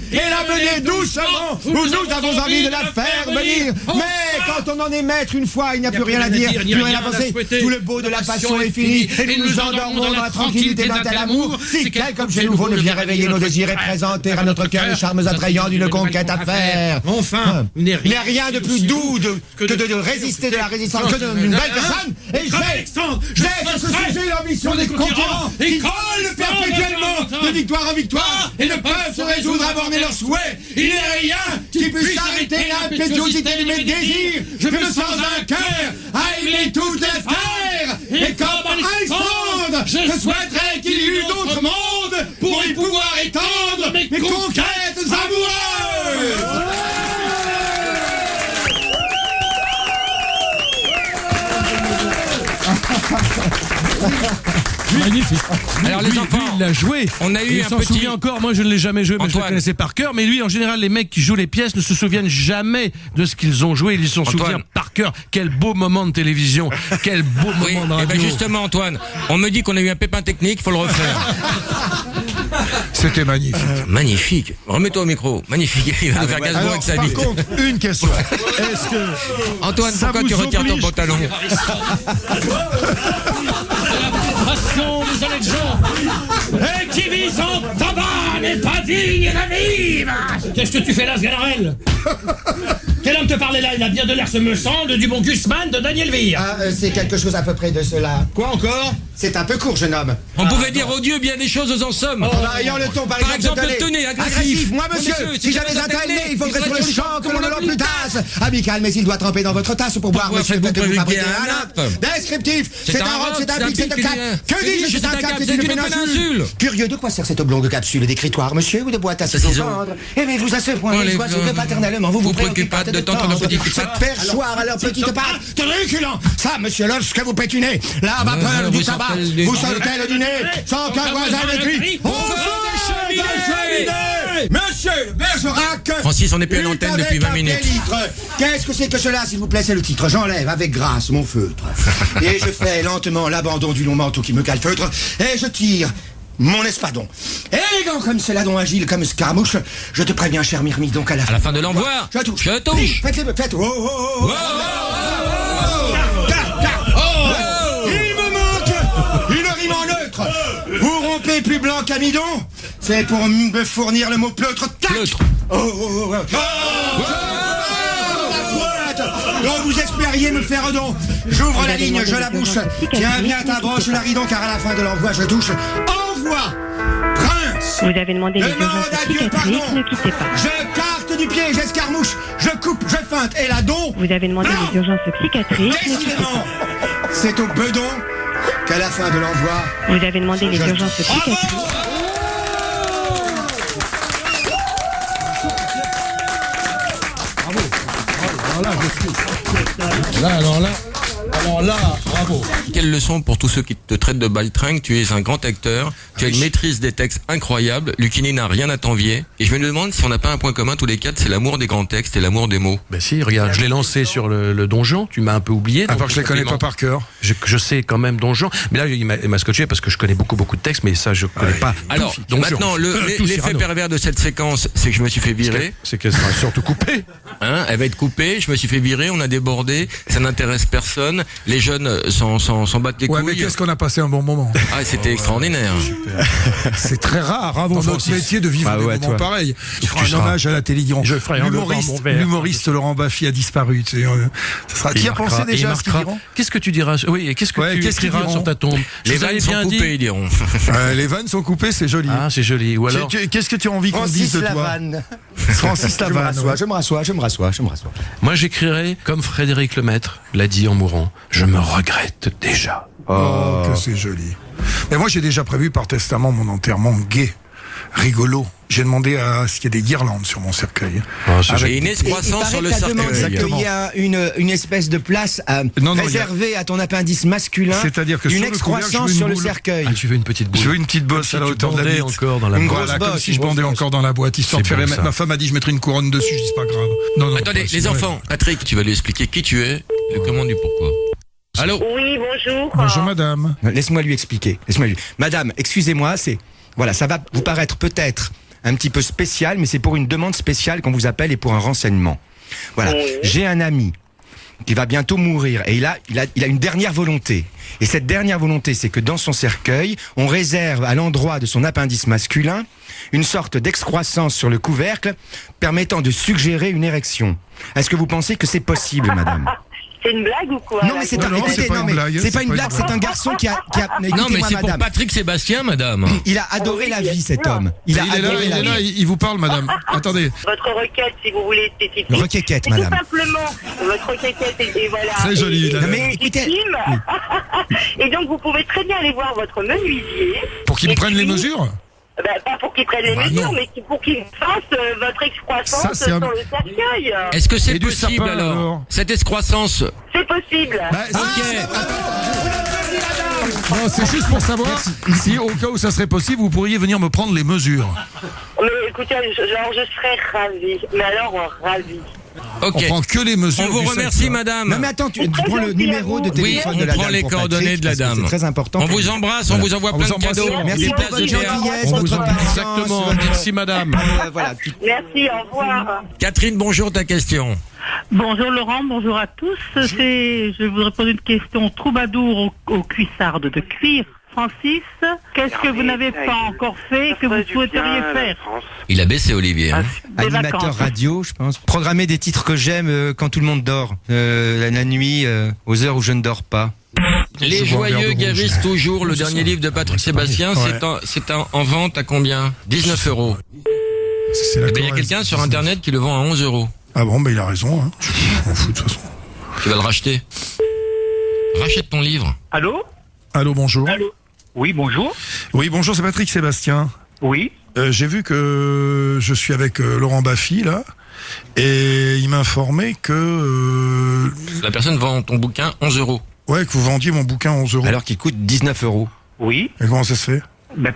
Speaker 3: et la mener doucement où nous avons envie de la faire venir. Mais quand on en est maître une fois, il n'y a plus rien à dire, plus rien à penser. Tout le beau de la passion est fini et nous nous endormons dans la tranquillité d'un tel amour. Si quel objet nouveau ne vient réveiller nos désirs et présenter à notre cœur les charmes attrayants d'une conquête à faire.
Speaker 13: Enfin,
Speaker 3: il n'y a rien de plus doux que de résister de la résistance que d'une belle personne. Et j'ai ce sujet l'ambition des concurrents qui collent perpétuellement de victoire en victoire et ne peuvent se résoudre à borner leurs souhaits. Il n'y a rien qui puisse arrêter l'impétuosité de mes désirs. Je me sens un cœur à aimer toutes les frères. Et comme Alexandre, je souhaiterais qu'il y eût d'autres mondes pour y pouvoir étendre mes conquêtes amoureuses.
Speaker 13: Magnifique.
Speaker 6: Alors les enfants,
Speaker 13: il l'a joué.
Speaker 6: On a eu
Speaker 13: il
Speaker 6: un
Speaker 13: s'en
Speaker 6: petit.
Speaker 13: souvient encore. Moi, je ne l'ai jamais joué, mais
Speaker 6: Antoine.
Speaker 13: je le connaissais par cœur. Mais lui, en général, les mecs qui jouent les pièces ne se souviennent jamais de ce qu'ils ont joué. Ils s'en souviennent par cœur. Quel beau moment de télévision. Quel beau moment de radio.
Speaker 6: Et ben justement, Antoine, on me dit qu'on a eu un pépin technique. Il faut le refaire.
Speaker 7: C'était magnifique.
Speaker 6: Magnifique. Remets-toi au micro. Magnifique. Il va nous faire Gainsbourg avec sa
Speaker 7: par
Speaker 6: vie.
Speaker 7: contre, une question. Est-ce que
Speaker 6: Antoine, pourquoi tu retires ton pantalon?
Speaker 17: Vous allez gens et qui vit sans tabac n'est pas digne de vivre. Qu'est-ce que tu fais là, ce Ganarelle? Quel homme te parlait là? Il a bien de l'air, ce me semble, du bon Gusman de Daniel Vire.
Speaker 3: C'est quelque chose à peu près de cela.
Speaker 17: Quoi encore?
Speaker 3: C'est un peu court, jeune homme.
Speaker 6: On pouvait dire odieux bien des choses en somme.
Speaker 3: Variant le ton, par exemple,
Speaker 6: tenez,
Speaker 3: agressif. Moi, monsieur, si j'avais un taille, il faudrait sur le champ que l'on ne l'emplutasse. Amical, mais il doit tremper dans votre tasse pour boire, monsieur, faites-vous fabriquer un acte. Descriptif, c'est un roc, c'est un pic, c'est un cap. Que dis-je, c'est un cap, c'est une péninsule. Curieux, de quoi sert cette oblongue capsule? D'écritoire, monsieur, ou de boîte à ciseaux vendre? Aimez-vous à ce point les oiseaux que paternellement vous vous préoccupez pas de tendre cette perchoir à leur petite patte? Truculent. Ça, monsieur, lorsque vous pétunez, la vapeur du tabac vous sortez le nez sans qu'un voisin ne crie au feu de la cheminée. Monsieur le Bergerac.
Speaker 6: Francis, on n'est plus à l'antenne depuis 20 minutes.
Speaker 3: Qu'est-ce que c'est que cela, s'il vous plaît? C'est le titre. J'enlève avec grâce mon feutre et je fais lentement l'abandon du long manteau qui me calfeutre et je tire mon espadon. Élégant comme céladon, agile comme Scaramouche. Je te préviens, cher Myrmidon, donc à la
Speaker 6: fin de l'envoi.
Speaker 3: Je touche.
Speaker 6: Je touche.
Speaker 3: Faites. Il me manque une rime en neutre. Vous rompez plus blanc qu'amidon. C'est pour me fournir le mot pleutre. Tac. Donc vous espériez me faire don. J'ouvre la ligne, je la bouche. Tiens bien ta broche, la ridon, car à la fin de l'envoi, je touche. Envoi. Prince.
Speaker 11: Vous avez demandé les urgences psychiatriques, ne quittez pas.
Speaker 3: Je carte du pied, j'escarmouche, je coupe, je feinte, et la don.
Speaker 11: Vous avez demandé les urgences psychiatriques, ne quittez
Speaker 3: Décidément,
Speaker 11: pas.
Speaker 3: c'est au bedon qu'à la fin de l'envoi...
Speaker 11: Vous avez demandé les urgences psychiatriques.
Speaker 9: Alors là, bravo.
Speaker 6: Quelle leçon pour tous ceux qui te traitent de baltringue. Tu es un grand acteur, tu as une maîtrise des textes incroyable, Lucchini n'a rien à t'envier. Et je me demande si on n'a pas un point commun tous les quatre, c'est l'amour des grands textes et l'amour des mots.
Speaker 8: Ben si, regarde, je l'ai lancé sur le donjon, tu m'as un peu oublié.
Speaker 7: Alors que je les connais pas par cœur.
Speaker 8: Je sais quand même donjon, mais là il m'a scotché parce que je connais beaucoup de textes, mais ça je connais pas.
Speaker 6: Alors, maintenant, l'effet pervers de cette séquence, c'est que je me suis fait virer.
Speaker 8: C'est qu'elle sera surtout coupée.
Speaker 6: Hein, elle va être coupée, je me suis fait virer, on a débordé, ça n'intéresse personne, les jeunes s'en battent les couilles.
Speaker 7: Ouais, mais qu'est-ce qu'on a passé un bon moment.
Speaker 6: Ah, c'était extraordinaire.
Speaker 7: C'est très rare, hein, dans notre métier de vivre des moments pareils. Tu feras un hommage à la télévision.
Speaker 8: Je ferai
Speaker 7: L'humoriste Laurent Baffy a disparu. Tu y as pensé déjà à ce qu'ils diront?
Speaker 8: Qu'est-ce que tu diras? Oui, et qu'est-ce que tu écriras sur ta tombe?
Speaker 6: Les vannes sont coupées, ils diront.
Speaker 7: Les vannes sont coupées, c'est joli.
Speaker 8: Ah, c'est joli. Ou alors
Speaker 7: qu'est-ce que tu as envie qu'on dise de toi? Francis Lavanne.
Speaker 3: Je me rassois.
Speaker 8: Moi, j'écrirai comme Frédéric Lemaître l'a dit en mourant. Je me regrette déjà.
Speaker 7: Oh, que c'est joli. Mais moi, j'ai déjà prévu par testament mon enterrement gay, rigolo. J'ai demandé à ce qu'il y ait des guirlandes sur mon cercueil.
Speaker 6: J'ai une excroissance sur le cercueil.
Speaker 3: Il y a une espèce de place réservée à ton appendice masculin.
Speaker 7: C'est-à-dire que
Speaker 3: une excroissance sur le cercueil.
Speaker 8: Ah, tu veux une petite boule?
Speaker 7: Je veux une petite bosse à la hauteur de la bite.
Speaker 8: Encore dans la
Speaker 3: une
Speaker 8: boîte.
Speaker 3: grosse bosse.
Speaker 7: Comme si je bandais encore dans la boîte. Histoire de faire remettre. Ma femme a dit je mettrais une couronne dessus. Je dis c'est pas grave. Non,
Speaker 6: attendez, les enfants. Patrick, tu vas lui expliquer qui tu es, le comment du pourquoi. Allô?
Speaker 11: Oui, bonjour.
Speaker 7: Bonjour madame.
Speaker 3: Laisse-moi lui expliquer. Madame, excusez-moi, voilà, ça va vous paraître peut-être un petit peu spécial, mais c'est pour une demande spéciale qu'on vous appelle et pour un renseignement. Voilà, j'ai un ami qui va bientôt mourir et il a une dernière volonté. Et cette dernière volonté, c'est que dans son cercueil, on réserve à l'endroit de son appendice masculin une sorte d'excroissance sur le couvercle permettant de suggérer une érection. Est-ce que vous pensez que c'est possible, madame?
Speaker 11: C'est une blague ou quoi?
Speaker 3: Non, mais c'est pas une blague. C'est pas une blague, c'est un garçon qui a
Speaker 6: non, mais c'est pour Patrick Sébastien, madame.
Speaker 3: Il a adoré la vie, cet homme. Il est
Speaker 7: là, il vous parle, madame. Attendez.
Speaker 11: Votre requête, si vous voulez spécifier.
Speaker 3: Requête, madame.
Speaker 11: Tout simplement, votre requête, et voilà.
Speaker 7: Très joli.
Speaker 3: Mais écoutez.
Speaker 11: Et donc, vous pouvez très bien aller voir votre menuisier.
Speaker 7: Pour qu'il me prenne les mesures?
Speaker 11: Pas pour qu'il prenne les mesures, mais pour qu'il fasse votre excroissance sur le cercueil.
Speaker 6: Est-ce que c'est possible alors? Cette excroissance?
Speaker 11: C'est possible.
Speaker 7: Non, c'est juste pour savoir si au cas où ça serait possible, vous pourriez venir me prendre les mesures.
Speaker 11: Mais écoutez, je serais ravi. Mais alors, ravi.
Speaker 6: Ok.
Speaker 7: On prend que les mesures.
Speaker 6: On vous remercie, madame.
Speaker 3: Non, mais attends, tu prends le numéro de téléphone de la dame.
Speaker 6: Oui, on prend les coordonnées de la dame.
Speaker 3: C'est très important.
Speaker 6: On vous embrasse, on vous envoie plein de cadeaux.
Speaker 3: Merci pour votre gentillesse, votre patience.
Speaker 8: Exactement. Merci, madame.
Speaker 3: Voilà.
Speaker 11: Merci, au revoir.
Speaker 6: Catherine, bonjour, ta question.
Speaker 18: Bonjour Laurent, bonjour à tous. Je voudrais poser une question. Troubadour aux cuissardes de cuir. Francis, qu'est-ce que vous n'avez pas encore fait que vous souhaiteriez faire?
Speaker 6: Il a baissé, Olivier. Hein.
Speaker 3: Animateur radio, je pense. Programmer des titres que j'aime quand tout le monde dort. La nuit, aux heures où je ne dors pas.
Speaker 6: Les Joyeux guérissent toujours. Le dernier livre de Patrick Sébastien, c'est en vente à combien? 19 €. Il y a quelqu'un sur Internet qui le vend à 11 €.
Speaker 7: Ah bon, il a raison. Hein. Je m'en fous de toute façon.
Speaker 6: Tu vas le racheter. Rachète ton livre.
Speaker 18: Allô?
Speaker 7: Allô, bonjour.
Speaker 18: Allô? Oui, bonjour.
Speaker 7: Oui, bonjour, c'est Patrick Sébastien.
Speaker 18: Oui.
Speaker 7: J'ai vu que je suis avec Laurent Baffy, là, et il m'a informé que...
Speaker 6: La personne vend ton bouquin 11 €.
Speaker 7: Ouais, que vous vendiez mon bouquin 11 €.
Speaker 3: Alors qu'il coûte 19 €.
Speaker 18: Oui.
Speaker 7: Et comment ça se fait?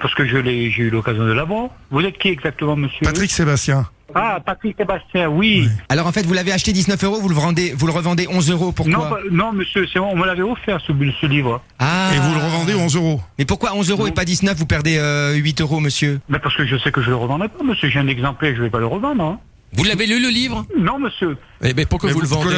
Speaker 18: Parce que j'ai eu l'occasion de l'avoir. Vous êtes qui exactement, monsieur?
Speaker 7: Patrick Sébastien.
Speaker 18: Ah, Patrick Sébastien, oui.
Speaker 3: Alors en fait, vous l'avez acheté 19 €, vous le revendez 11 €, pourquoi?
Speaker 18: Non, monsieur, c'est on me l'avait offert ce livre.
Speaker 3: Ah.
Speaker 7: Et vous le revendez 11 €.
Speaker 3: Mais pourquoi 11 € et pas 19? Vous perdez 8 €, monsieur.
Speaker 18: Parce que je sais que je le revendrai pas, monsieur. J'ai un exemplaire, je vais pas le revendre. Hein.
Speaker 6: Vous l'avez lu, le livre?
Speaker 18: Non, monsieur.
Speaker 8: Mais pourquoi vous le vendez?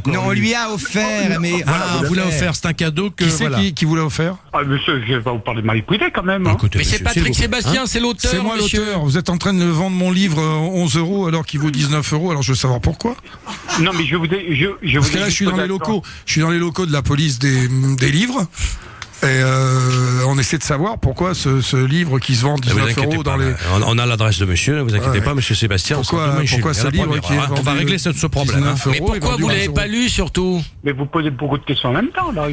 Speaker 3: Non, on lui a offert, mais...
Speaker 8: vous l'a offert, c'est un cadeau que...
Speaker 7: Qui c'est qui vous l'a offert?
Speaker 18: Ah, monsieur, je vais pas vous parler de ma vie privée, quand même. Hein.
Speaker 6: Mais c'est Patrick Sébastien, c'est l'auteur,
Speaker 7: c'est moi l'auteur. Vous êtes en train de vendre mon livre 11 € alors qu'il vaut 19 €, alors je veux savoir pourquoi.
Speaker 18: Non, mais je vous
Speaker 7: Parce que là, je suis dans les locaux. Je suis dans les locaux de la police des livres. Et on essaie de savoir pourquoi ce livre qui se vend 19 € dans les...
Speaker 8: On a l'adresse de monsieur, ne vous inquiétez pas, monsieur Sébastien.
Speaker 7: Pourquoi ce livre qui est vendu...
Speaker 8: On va régler ce problème.
Speaker 6: Mais pourquoi vous l'avez pas lu surtout?
Speaker 17: Mais vous posez beaucoup de questions en même temps, là.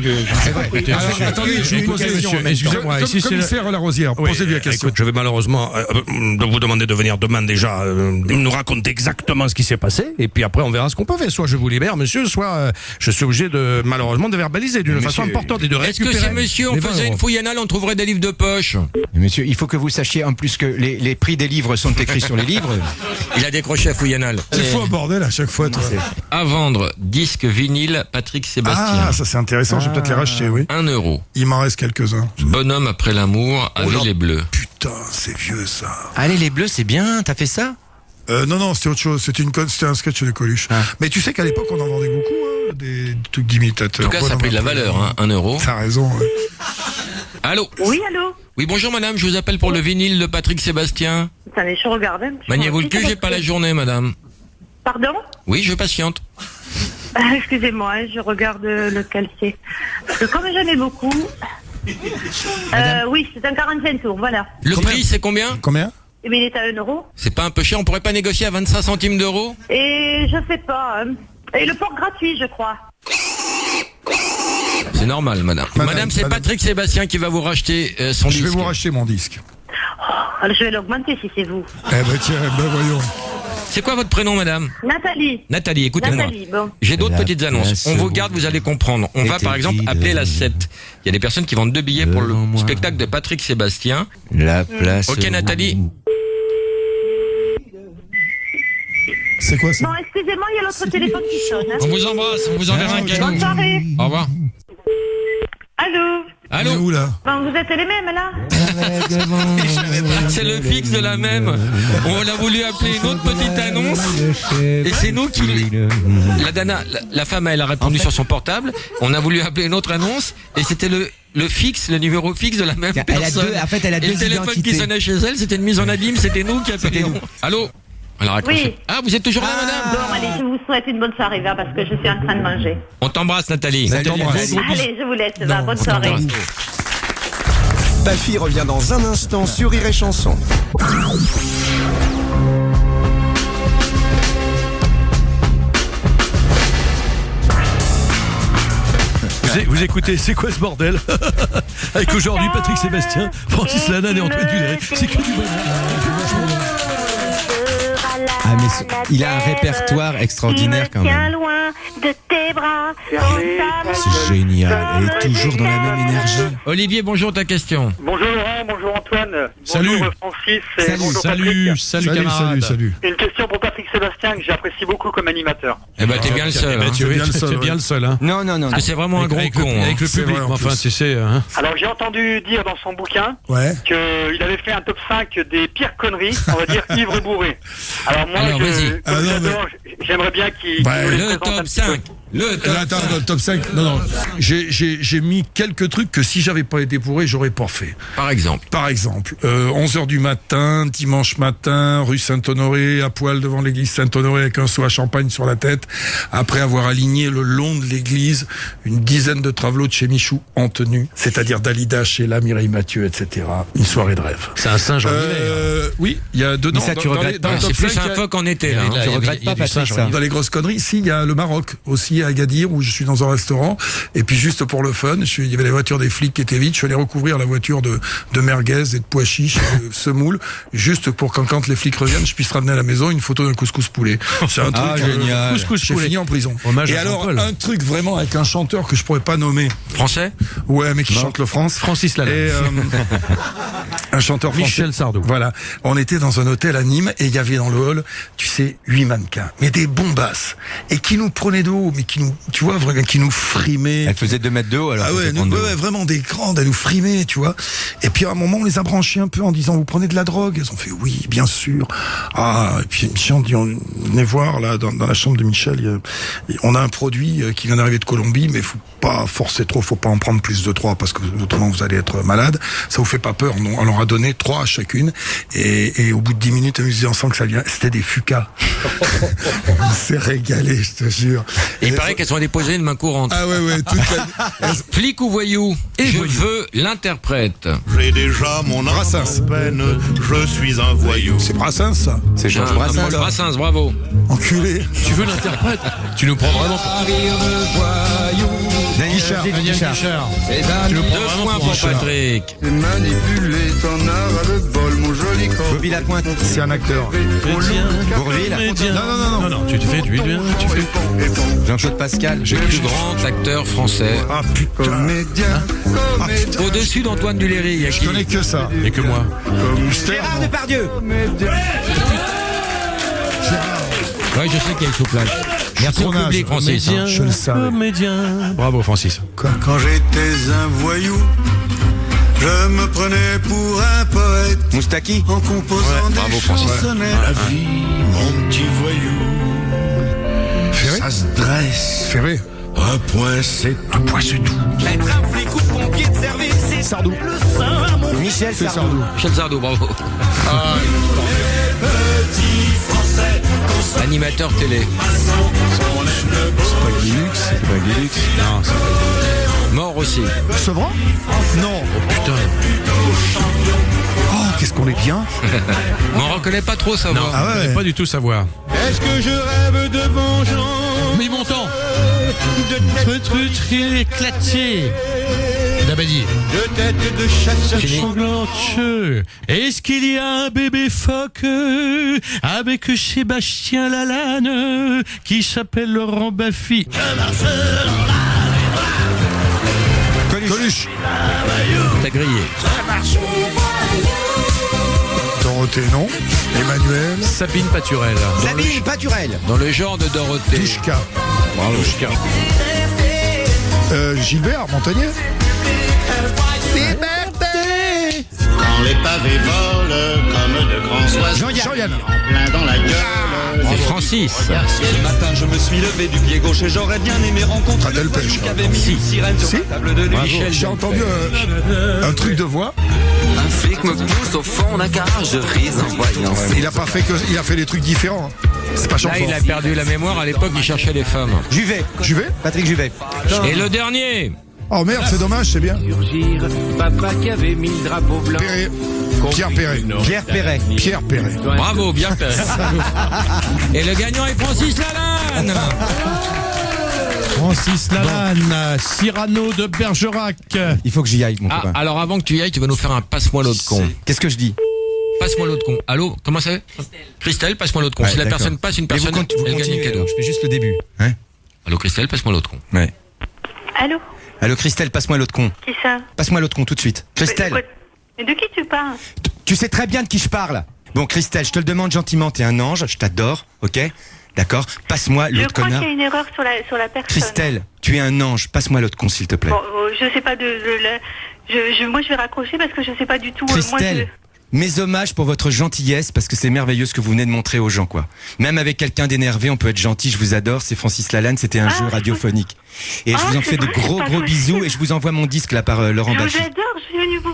Speaker 7: Attendez, je vais vous poser une question. Excusez-moi, ici c'est commissaire Larosière, posez-lui la question.
Speaker 8: Écoute, je vais malheureusement vous demander de venir demain déjà nous raconter exactement ce qui s'est passé, et puis après on verra ce qu'on peut faire. Soit je vous libère, monsieur, soit je suis obligé de malheureusement de verbaliser d'une façon importante et de récupérer.
Speaker 6: Est-ce que si monsieur on faisait une fouille anale, on trouverait des livres de poche?
Speaker 3: Monsieur, il faut que vous sachiez en plus que les prix des livres sont écrits sur les livres.
Speaker 6: Il a décroché à fouille anale.
Speaker 7: C'est fou un bordel à chaque fois, toi.
Speaker 6: À vendre, disque vinyle, Patrick Sébastien.
Speaker 7: Ah, ça c'est intéressant, je vais peut-être les racheter, oui.
Speaker 6: 1 €.
Speaker 7: Il m'en reste quelques-uns.
Speaker 6: Bonhomme après l'amour, Allez les Bleus.
Speaker 7: Putain, c'est vieux ça.
Speaker 3: Allez les Bleus, c'est bien, t'as fait ça?
Speaker 7: Non, c'était autre chose, c'était un sketch de Coluche. Mais tu sais qu'à l'époque on en vendait beaucoup, des trucs d'imitateurs.
Speaker 6: En tout cas, ça a pris de la valeur, 1 €.
Speaker 7: T'as raison, ouais.
Speaker 6: Allô?
Speaker 11: Oui, allô?
Speaker 6: Oui, bonjour madame, je vous appelle pour le vinyle de Patrick Sébastien.
Speaker 11: Attendez, je regarde.
Speaker 6: Maniez-vous le cul, j'ai pas la journée, madame.
Speaker 11: Pardon?
Speaker 6: Oui, je patiente.
Speaker 11: Excusez-moi, je regarde lequel c'est. Parce que comme j'en ai beaucoup... oui, c'est un 45 tours, voilà.
Speaker 6: Le prix, c'est combien?
Speaker 7: Combien?
Speaker 11: Eh bien, il est à 1 €.
Speaker 6: C'est pas un peu cher, on pourrait pas négocier à 25 centimes d'euros?
Speaker 11: Et je sais pas. Et le port gratuit, je crois.
Speaker 6: C'est normal, madame. Madame, c'est Patrick Sébastien qui va vous racheter son disque.
Speaker 7: Je vais vous racheter mon disque.
Speaker 11: Oh, je vais l'augmenter si c'est vous.
Speaker 7: Eh ben tiens, voyons.
Speaker 6: C'est quoi votre prénom, madame?
Speaker 11: Nathalie.
Speaker 6: Nathalie, écoutez-moi.
Speaker 11: Nathalie, bon.
Speaker 6: J'ai d'autres petites annonces. On vous garde, vous allez comprendre. On va par exemple appeler la 7. Il y a des personnes qui vendent 2 billets pour le spectacle de Patrick Sébastien.
Speaker 3: La place.
Speaker 6: Ok, Nathalie.
Speaker 7: C'est quoi ça?
Speaker 11: Bon, excusez-moi, il y a l'autre téléphone qui sonne.
Speaker 6: On vous embrasse, on vous enverra un cadeau.
Speaker 11: Bonne soirée.
Speaker 6: Au revoir.
Speaker 11: Allô?
Speaker 6: Allô?
Speaker 7: Où là?
Speaker 11: Bon, vous êtes les mêmes là?
Speaker 6: C'est le fixe de la même. On a voulu appeler une autre petite annonce et c'est nous qui... La femme, elle a répondu sur son portable. On a voulu appeler une autre annonce et c'était le fixe, le numéro fixe de la même personne.
Speaker 3: Elle a deux
Speaker 6: et le téléphone
Speaker 3: identités.
Speaker 6: qui sonnait chez elle, c'était une mise en abîme, c'était nous qui appelions. Allô? Elle a raccroché.
Speaker 11: Oui.
Speaker 6: Ah, vous êtes toujours là, madame?
Speaker 11: Bon, allez, je vous souhaite une bonne soirée, va, parce que je suis en train de manger.
Speaker 6: On t'embrasse, Nathalie.
Speaker 11: Allez, je vous laisse, va, bonne soirée.
Speaker 16: Baffy revient dans un instant sur Rire et Chanson.
Speaker 8: Vous écoutez, c'est quoi ce bordel? Avec aujourd'hui Patrick Sébastien, Francis Lalanne et Antoine Duléry. C'est que du bonheur.
Speaker 3: Ah mais il a un répertoire extraordinaire quand même.
Speaker 11: Loin de tes bras.
Speaker 3: C'est génial, elle est toujours dans la même énergie.
Speaker 6: Olivier, bonjour, ta question.
Speaker 10: Bonjour Laurent, bonjour Antoine.
Speaker 8: Salut.
Speaker 10: Bonjour Francis et bonjour Patrick.
Speaker 8: Salut camarade.
Speaker 7: Salut.
Speaker 10: Une question pour Patrick Sébastien que j'apprécie beaucoup comme animateur.
Speaker 6: Eh ben, t'es bien le seul.
Speaker 8: Tu es bien le seul. Hein.
Speaker 3: Non.
Speaker 6: Parce que c'est vraiment un gros con.
Speaker 8: Avec le public, enfin, tu sais. Hein.
Speaker 10: Alors j'ai entendu dire dans son bouquin
Speaker 7: Ouais.
Speaker 10: qu'il avait fait un top 5 des pires conneries, on va dire ivre et bourré. Alors moi,
Speaker 6: vas-y.
Speaker 10: comme j'adore, j'aimerais bien qu'il nous les
Speaker 6: Le
Speaker 10: présente un
Speaker 6: top
Speaker 10: petit
Speaker 6: 5.
Speaker 10: peu.
Speaker 7: Attends, le top 5. Non. J'ai mis quelques trucs que si j'avais pas été bourré, j'aurais pas fait.
Speaker 6: Par exemple,
Speaker 7: 11h du matin, dimanche matin, rue Saint-Honoré, à poil devant l'église Saint-Honoré avec un seau à champagne sur la tête, après avoir aligné le long de l'église une dizaine de travelots de chez Michou en tenue, c'est-à-dire Dalida, Sheila, Mireille Mathieu, etc. Une soirée de rêve.
Speaker 8: C'est un singe ordinaire.
Speaker 7: Oui, il y a dedans.
Speaker 3: Mais ça, tu regrettes pas.
Speaker 6: c'est plus un phoque en été. Là,
Speaker 3: Tu regrettes pas, Patrick, ça?
Speaker 7: Dans les grosses conneries, si, il y a le Maroc aussi à Agadir où je suis dans un restaurant et puis juste pour le fun, il y avait la voiture des flics qui était vide, je suis allé recouvrir la voiture de merguez et de pois chiches et de semoule juste pour quand les flics reviennent, je puisse ramener à la maison une photo d'un couscous poulet. C'est un truc
Speaker 3: génial.
Speaker 7: Couscous poulet. J'ai fini en prison.
Speaker 8: Hommage
Speaker 7: et
Speaker 8: à
Speaker 7: alors
Speaker 8: Jean-Paul.
Speaker 7: un truc vraiment avec un chanteur que je pourrais pas nommer.
Speaker 6: Français?
Speaker 7: Ouais, mais qui chante le France.
Speaker 8: Francis Lalanne.
Speaker 7: Et un chanteur français.
Speaker 8: Michel Sardou.
Speaker 7: Voilà. On était dans un hôtel à Nîmes et il y avait dans le hall, tu sais, 8 mannequins, mais des bombasses et qui nous prenaient de haut, mais qui nous, tu vois, vraiment, qui nous frimaient.
Speaker 3: Elle faisait 2 mètres de haut alors.
Speaker 7: Ah ouais, vraiment des grandes, elles nous frimaient, tu vois. Et puis à un moment, on les a branchés un peu en disant, vous prenez de la drogue? Elles ont fait oui, bien sûr. Ah, et puis Michel, on dit, venez voir là dans la chambre de Michel, on a un produit qui vient d'arriver de Colombie, mais faut pas forcer trop, faut pas en prendre plus de 3 parce que autrement vous allez être malade. Ça vous fait pas peur, non? On leur a donné 3 à chacune et au bout de 10 minutes, on sent que ça vient. C'était des fucas. On s'est régalé, je te jure.
Speaker 6: Et paraît qu'elles sont déposées une main courante.
Speaker 7: Ah ouais, toute la...
Speaker 6: Flic ou voyou? Je veux l'interprète.
Speaker 19: J'ai déjà mon âme en peine, je suis un voyou.
Speaker 7: C'est Brassens, ça.
Speaker 3: C'est Georges Brassens.
Speaker 6: Brassens, bravo.
Speaker 7: Enculé.
Speaker 13: Tu veux l'interprète? Tu nous prends vraiment pour...
Speaker 3: Guichard.
Speaker 13: Tu nous prends
Speaker 6: 2
Speaker 13: vraiment
Speaker 6: points
Speaker 13: pour
Speaker 6: pour Patrick.
Speaker 12: Manipulé ton art à le bol, mon joli corps.
Speaker 3: Bobby Lapointe.
Speaker 7: C'est un acteur.
Speaker 3: Bourvil.
Speaker 13: Non, tu fais, tu fais.
Speaker 3: Jean-Claude Pascal.
Speaker 6: Le plus grand acteur français.
Speaker 7: Ah putain.
Speaker 6: Au-dessus d'Antoine Duléry, il y a
Speaker 7: Je
Speaker 6: qui?
Speaker 7: connais que ça.
Speaker 13: Et que moi.
Speaker 3: Gérard Depardieu.
Speaker 6: Ouais, je sais qu'il y a une souplage. Merci au public, Francis.
Speaker 7: Je le savais.
Speaker 13: Comédien. Bravo, Francis.
Speaker 19: Quand j'étais un voyou, je me prenais pour un poète.
Speaker 3: Moustaki.
Speaker 19: En composant des chansonnettes. La vie, mon petit voyou.
Speaker 7: Ferré.
Speaker 19: Ça se dresse.
Speaker 7: Ferré.
Speaker 19: Un point, c'est tout.
Speaker 2: Être un flic ou pompier de service, c'est
Speaker 7: Sardou.
Speaker 3: Michel
Speaker 7: C'est
Speaker 3: Sardou.
Speaker 7: Sardou.
Speaker 6: Michel Sardou, bravo. Animateur télé.
Speaker 7: C'est pas Guilux.
Speaker 3: Non, c'est pas
Speaker 6: Mort aussi.
Speaker 7: Sevran. Non.
Speaker 13: Oh putain.
Speaker 7: Oh, qu'est-ce qu'on est bien.
Speaker 6: Mais on reconnaît pas trop sa voix.
Speaker 7: Ah ouais.
Speaker 13: Pas du tout savoir.
Speaker 2: Est-ce que je rêve de vengeance?
Speaker 13: Mais montant. Truc éclaté. Dabadi.
Speaker 2: De tête de chasseur
Speaker 13: Sanglante. Est-ce qu'il y a un bébé phoque avec Sébastien Lalanne qui s'appelle Laurent Baffy?
Speaker 7: Coluche.
Speaker 6: T'as grillé.
Speaker 7: Dorothée, non. Emmanuel.
Speaker 13: Sabine Paturel.
Speaker 3: Sabine Paturel.
Speaker 6: Dans le genre de Dorothée.
Speaker 7: Douchka.
Speaker 6: Bravo.
Speaker 7: Gilbert Montagnier.
Speaker 19: Quand les pavés volent comme de grands oiseaux.
Speaker 7: Jean-Yann.
Speaker 19: En plein dans la gueule.
Speaker 6: C'est Francis.
Speaker 2: Ce matin je me suis levé du pied gauche et j'aurais bien aimé rencontrer
Speaker 7: Adèle
Speaker 2: le voyou
Speaker 7: Pêche.
Speaker 2: qui avait mis une sirène sur la table de nuit.
Speaker 6: Michel,
Speaker 7: J'ai entendu un truc de voix.
Speaker 2: Un flic me pousse au fond d'un garage, je ris en voyant.
Speaker 7: Il a pas fait que, il a fait des trucs différents. C'est pas
Speaker 6: Là,
Speaker 7: chanson.
Speaker 6: il a perdu la mémoire. À l'époque, il cherchait les femmes.
Speaker 3: Juvet.
Speaker 7: Patrick
Speaker 3: Juvet.
Speaker 6: Et le dernier.
Speaker 7: Oh merde, c'est dommage, c'est bien.
Speaker 2: Papa qui avait mis le drapeau blanc.
Speaker 7: Perret. Pierre Perret.
Speaker 3: Pierre Perret.
Speaker 7: Pierre Perret.
Speaker 6: Bravo, bien fait. Et le gagnant est Francis Lalanne.
Speaker 13: Francis Lalanne, Cyrano de Bergerac.
Speaker 3: Il faut que j'y aille, mon
Speaker 6: Ah,
Speaker 3: copain.
Speaker 6: alors avant que tu y ailles, tu vas nous faire un passe-moi l'autre con.
Speaker 3: Qu'est-ce que je dis?
Speaker 6: Passe-moi l'autre con. Allô, comment c'est? Christelle, passe-moi l'autre con.
Speaker 3: Ouais,
Speaker 6: si la
Speaker 3: d'accord.
Speaker 6: personne passe une
Speaker 3: Mais vous
Speaker 6: personne, elle gagne un
Speaker 3: continuez,
Speaker 6: cadeau.
Speaker 3: alors, je fais juste le début. Hein?
Speaker 6: Allô, Christelle, passe-moi l'autre con.
Speaker 3: Ouais.
Speaker 11: Allô?
Speaker 3: Allô, Christelle, passe-moi l'autre con.
Speaker 11: Qui ça?
Speaker 3: Passe-moi l'autre con tout de suite. Christelle.
Speaker 11: Mais de qui tu parles?
Speaker 3: Tu sais très bien de qui je parle. Bon, Christelle, je te le demande gentiment, t'es un ange, je t'adore, ok? D'accord? Passe-moi
Speaker 11: Je
Speaker 3: l'autre
Speaker 11: crois
Speaker 3: connard.
Speaker 11: qu'il y a une erreur sur la personne.
Speaker 3: Christelle, tu es un ange, passe-moi l'autre con, s'il te plaît.
Speaker 11: Bon, je sais pas moi je vais raccrocher parce que je sais pas du tout.
Speaker 3: Christelle, mes hommages pour votre gentillesse, parce que c'est merveilleux ce que vous venez de montrer aux gens, quoi. Même avec quelqu'un d'énervé, on peut être gentil, je vous adore, c'est Francis Lalanne, c'était un jeu radiophonique. Et je vous en fais de gros bisous et je vous envoie mon disque là par Laurent
Speaker 11: Je vous
Speaker 3: Baffy.
Speaker 11: adore, je suis venue vous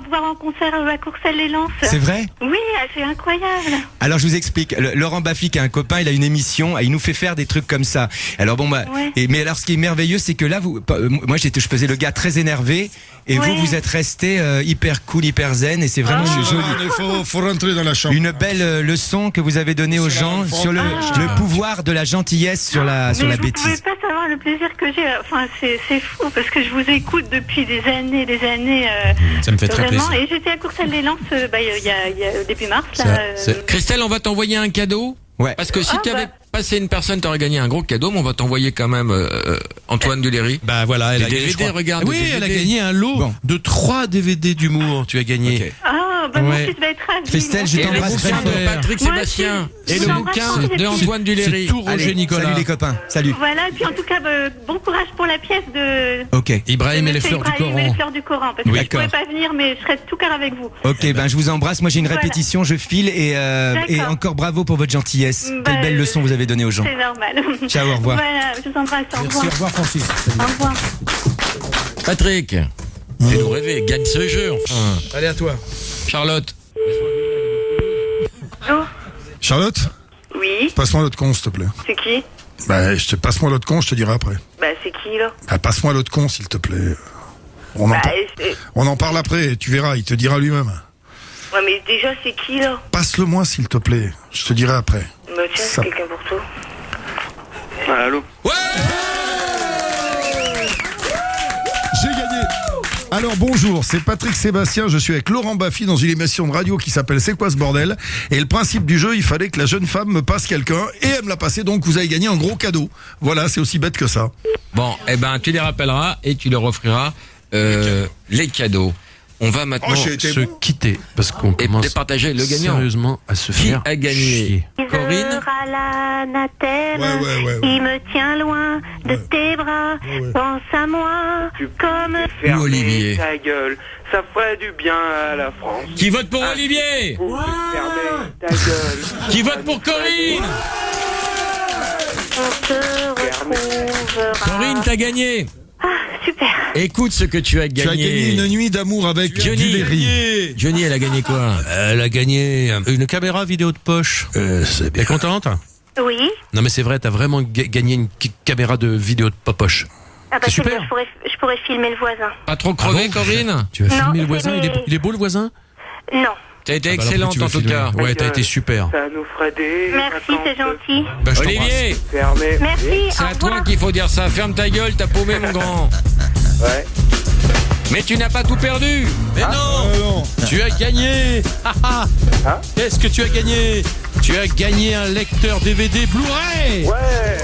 Speaker 11: voir en concert à Courcelles-les-Lances.
Speaker 3: C'est vrai?
Speaker 11: Oui, c'est incroyable.
Speaker 3: Alors je vous explique, Laurent Baffy qui a un copain, il a une émission, et il nous fait faire des trucs comme ça. Alors bon bah,
Speaker 11: Ouais.
Speaker 3: mais alors ce qui est merveilleux, c'est que là, moi je faisais le gars très énervé, et
Speaker 11: Ouais.
Speaker 3: vous êtes resté hyper cool, hyper zen, et c'est vraiment joli.
Speaker 7: Il faut rentrer dans la chambre.
Speaker 3: Une belle leçon que vous avez donnée aux gens sur le pouvoir de la gentillesse sur la
Speaker 11: Mais vous
Speaker 3: bêtise.
Speaker 11: pouvez pas savoir le plaisir que j'ai. Enfin, c'est fou parce que je vous écoute depuis des années.
Speaker 6: Ça me fait très
Speaker 11: vraiment.
Speaker 6: plaisir.
Speaker 11: Et j'étais à Courcelles-les-Lances il y a début mars. Là,
Speaker 6: Christelle, on va t'envoyer un cadeau.
Speaker 3: Ouais.
Speaker 6: Parce que si tu avais passé une personne, t'aurais gagné un gros cadeau, mais on va t'envoyer quand même Antoine Duléry.
Speaker 13: Bah voilà, elle
Speaker 6: Des
Speaker 13: a gagné.
Speaker 6: DVD,
Speaker 13: je crois.
Speaker 6: regarde,
Speaker 13: Oui,
Speaker 6: des
Speaker 13: elle a
Speaker 6: DVD.
Speaker 13: gagné un lot de 3 DVD d'humour. Tu as gagné.
Speaker 3: Ok.
Speaker 11: mon
Speaker 13: Ouais.
Speaker 11: fils va être ravi.
Speaker 3: Christelle, je
Speaker 6: Et le
Speaker 3: t'embrasse très
Speaker 6: bouquin de
Speaker 3: fort.
Speaker 6: Patrick
Speaker 11: Moi
Speaker 6: Sébastien.
Speaker 11: aussi.
Speaker 6: Et
Speaker 11: Je
Speaker 6: le
Speaker 11: t'embrasse
Speaker 6: bouquin
Speaker 11: très
Speaker 6: de
Speaker 11: fort.
Speaker 6: Antoine Duléry.
Speaker 13: C'est tout Roger
Speaker 3: Allez,
Speaker 13: Nicolas.
Speaker 3: salut les copains, salut.
Speaker 11: Voilà, et puis en tout cas, bon courage pour la pièce de.
Speaker 3: Ok.
Speaker 13: Ibrahim et les
Speaker 11: Monsieur
Speaker 13: fleurs du
Speaker 11: Ibrahim et les
Speaker 13: Coran.
Speaker 11: fleurs du Coran. Parce
Speaker 3: Oui,
Speaker 11: que je ne pouvais
Speaker 3: d'accord.
Speaker 11: pas venir, mais je serai de tout cœur avec vous.
Speaker 3: Ok, ben je vous embrasse. Moi j'ai une
Speaker 11: Voilà.
Speaker 3: répétition, je file et
Speaker 11: D'accord.
Speaker 3: encore bravo pour votre gentillesse.
Speaker 11: Bah,
Speaker 3: Quelle belle leçon vous avez donnée aux gens.
Speaker 11: C'est normal.
Speaker 3: Ciao, au revoir.
Speaker 11: Voilà, je vous embrasse. Au revoir.
Speaker 3: Au revoir Francis.
Speaker 11: Au revoir.
Speaker 6: Patrick, fais-nous rêver, gagne ce jeu. Enfin.
Speaker 13: Allez à toi.
Speaker 6: Charlotte.
Speaker 11: Allô?
Speaker 7: Charlotte,
Speaker 11: Oui,
Speaker 7: passe-moi l'autre con, s'il te plaît.
Speaker 11: c'est qui?
Speaker 7: Bah, passe-moi l'autre con, je te dirai après.
Speaker 4: Bah, c'est qui, là?
Speaker 7: Bah, passe-moi l'autre con, s'il te plaît. On en parle après, tu verras, il te dira lui-même.
Speaker 4: Ouais, mais déjà, c'est qui, là?
Speaker 7: Passe-le-moi, s'il te plaît. Je te dirai après.
Speaker 4: Bah, tiens, c'est quelqu'un pour toi.
Speaker 10: Ah, allô?
Speaker 7: Ouais! J'ai gagné. Alors bonjour, c'est Patrick Sébastien, je suis avec Laurent Baffy dans une émission de radio qui s'appelle C'est quoi ce bordel? Et le principe du jeu, il fallait que la jeune femme me passe quelqu'un et elle me l'a passé, donc vous avez gagné un gros cadeau. Voilà, c'est aussi bête que ça.
Speaker 6: Bon, eh ben tu les rappelleras et tu leur offriras les cadeaux. On va maintenant
Speaker 8: se quitter parce qu'on commence
Speaker 6: départager le gagnant.
Speaker 8: Sérieusement à se faire
Speaker 6: Qui a gagné? Corinne?
Speaker 11: À l'anathème, il me tient loin de tes bras, pense à moi, comme...
Speaker 6: Ou Olivier?
Speaker 10: Ta gueule, ça ferait du bien à la France.
Speaker 6: Qui vote pour Olivier?
Speaker 10: Fermez ta gueule.
Speaker 6: Qui vote pour Corinne?
Speaker 11: On se retrouvera.
Speaker 6: Corinne, t'as gagné.
Speaker 11: Ah, super.
Speaker 6: Écoute ce que tu as gagné.
Speaker 7: Tu as gagné une nuit d'amour avec Duléry.
Speaker 6: Johnny, elle a gagné quoi?
Speaker 8: Elle a gagné une caméra vidéo de poche.
Speaker 7: C'est
Speaker 8: T'es contente?
Speaker 11: Oui.
Speaker 8: Non mais c'est vrai, t'as vraiment gagné une caméra de vidéo de poche.
Speaker 11: Ah bah
Speaker 8: c'est
Speaker 11: c'est
Speaker 8: super.
Speaker 11: bien, je pourrais filmer le voisin.
Speaker 6: Pas trop crevé, Corinne?
Speaker 8: Tu vas filmer
Speaker 11: Non,
Speaker 8: le voisin,
Speaker 11: mais-
Speaker 8: il est beau le voisin?
Speaker 11: Non.
Speaker 6: T'as été
Speaker 8: Ah bah alors
Speaker 6: excellente
Speaker 8: tu vas
Speaker 6: en tout
Speaker 8: filmer.
Speaker 6: cas.
Speaker 8: Ouais, t'as été super.
Speaker 10: Ça nous ferait des
Speaker 11: Merci, c'est gentil.
Speaker 8: Bah, je
Speaker 6: Olivier,
Speaker 10: Fermez.
Speaker 11: Merci,
Speaker 6: c'est
Speaker 11: au
Speaker 6: à toi
Speaker 11: revoir.
Speaker 6: qu'il faut dire ça. Ferme ta gueule, t'as paumé mon grand.
Speaker 10: Ouais.
Speaker 6: Mais tu n'as pas tout perdu.
Speaker 8: Mais non, tu as gagné. Qu'est-ce que tu as gagné? Tu as gagné un lecteur DVD Blu-ray.
Speaker 10: Ouais.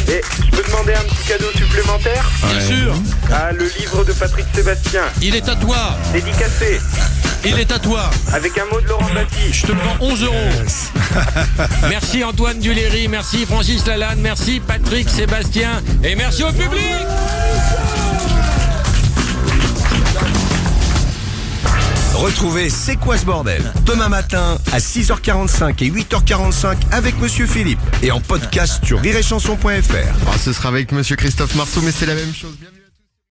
Speaker 10: Et je peux demander un petit cadeau supplémentaire?
Speaker 8: Bien sûr.
Speaker 10: Ah, le livre de Patrick Sébastien.
Speaker 8: Il est à toi.
Speaker 10: Dédicacé.
Speaker 8: Il est à toi.
Speaker 10: Avec un mot de Laurent Baffy.
Speaker 8: Je te le vends 11 €.
Speaker 6: Merci Antoine Duléry, merci Francis Lalanne, merci Patrick Sébastien et merci au public.
Speaker 16: Retrouvez C'est quoi ce bordel? Demain matin à 6h45 et 8h45 avec Monsieur Philippe. Et en podcast sur rireetchanson.fr.
Speaker 20: Ce sera avec Monsieur Christophe Marceau, mais c'est la même chose. Bienvenue.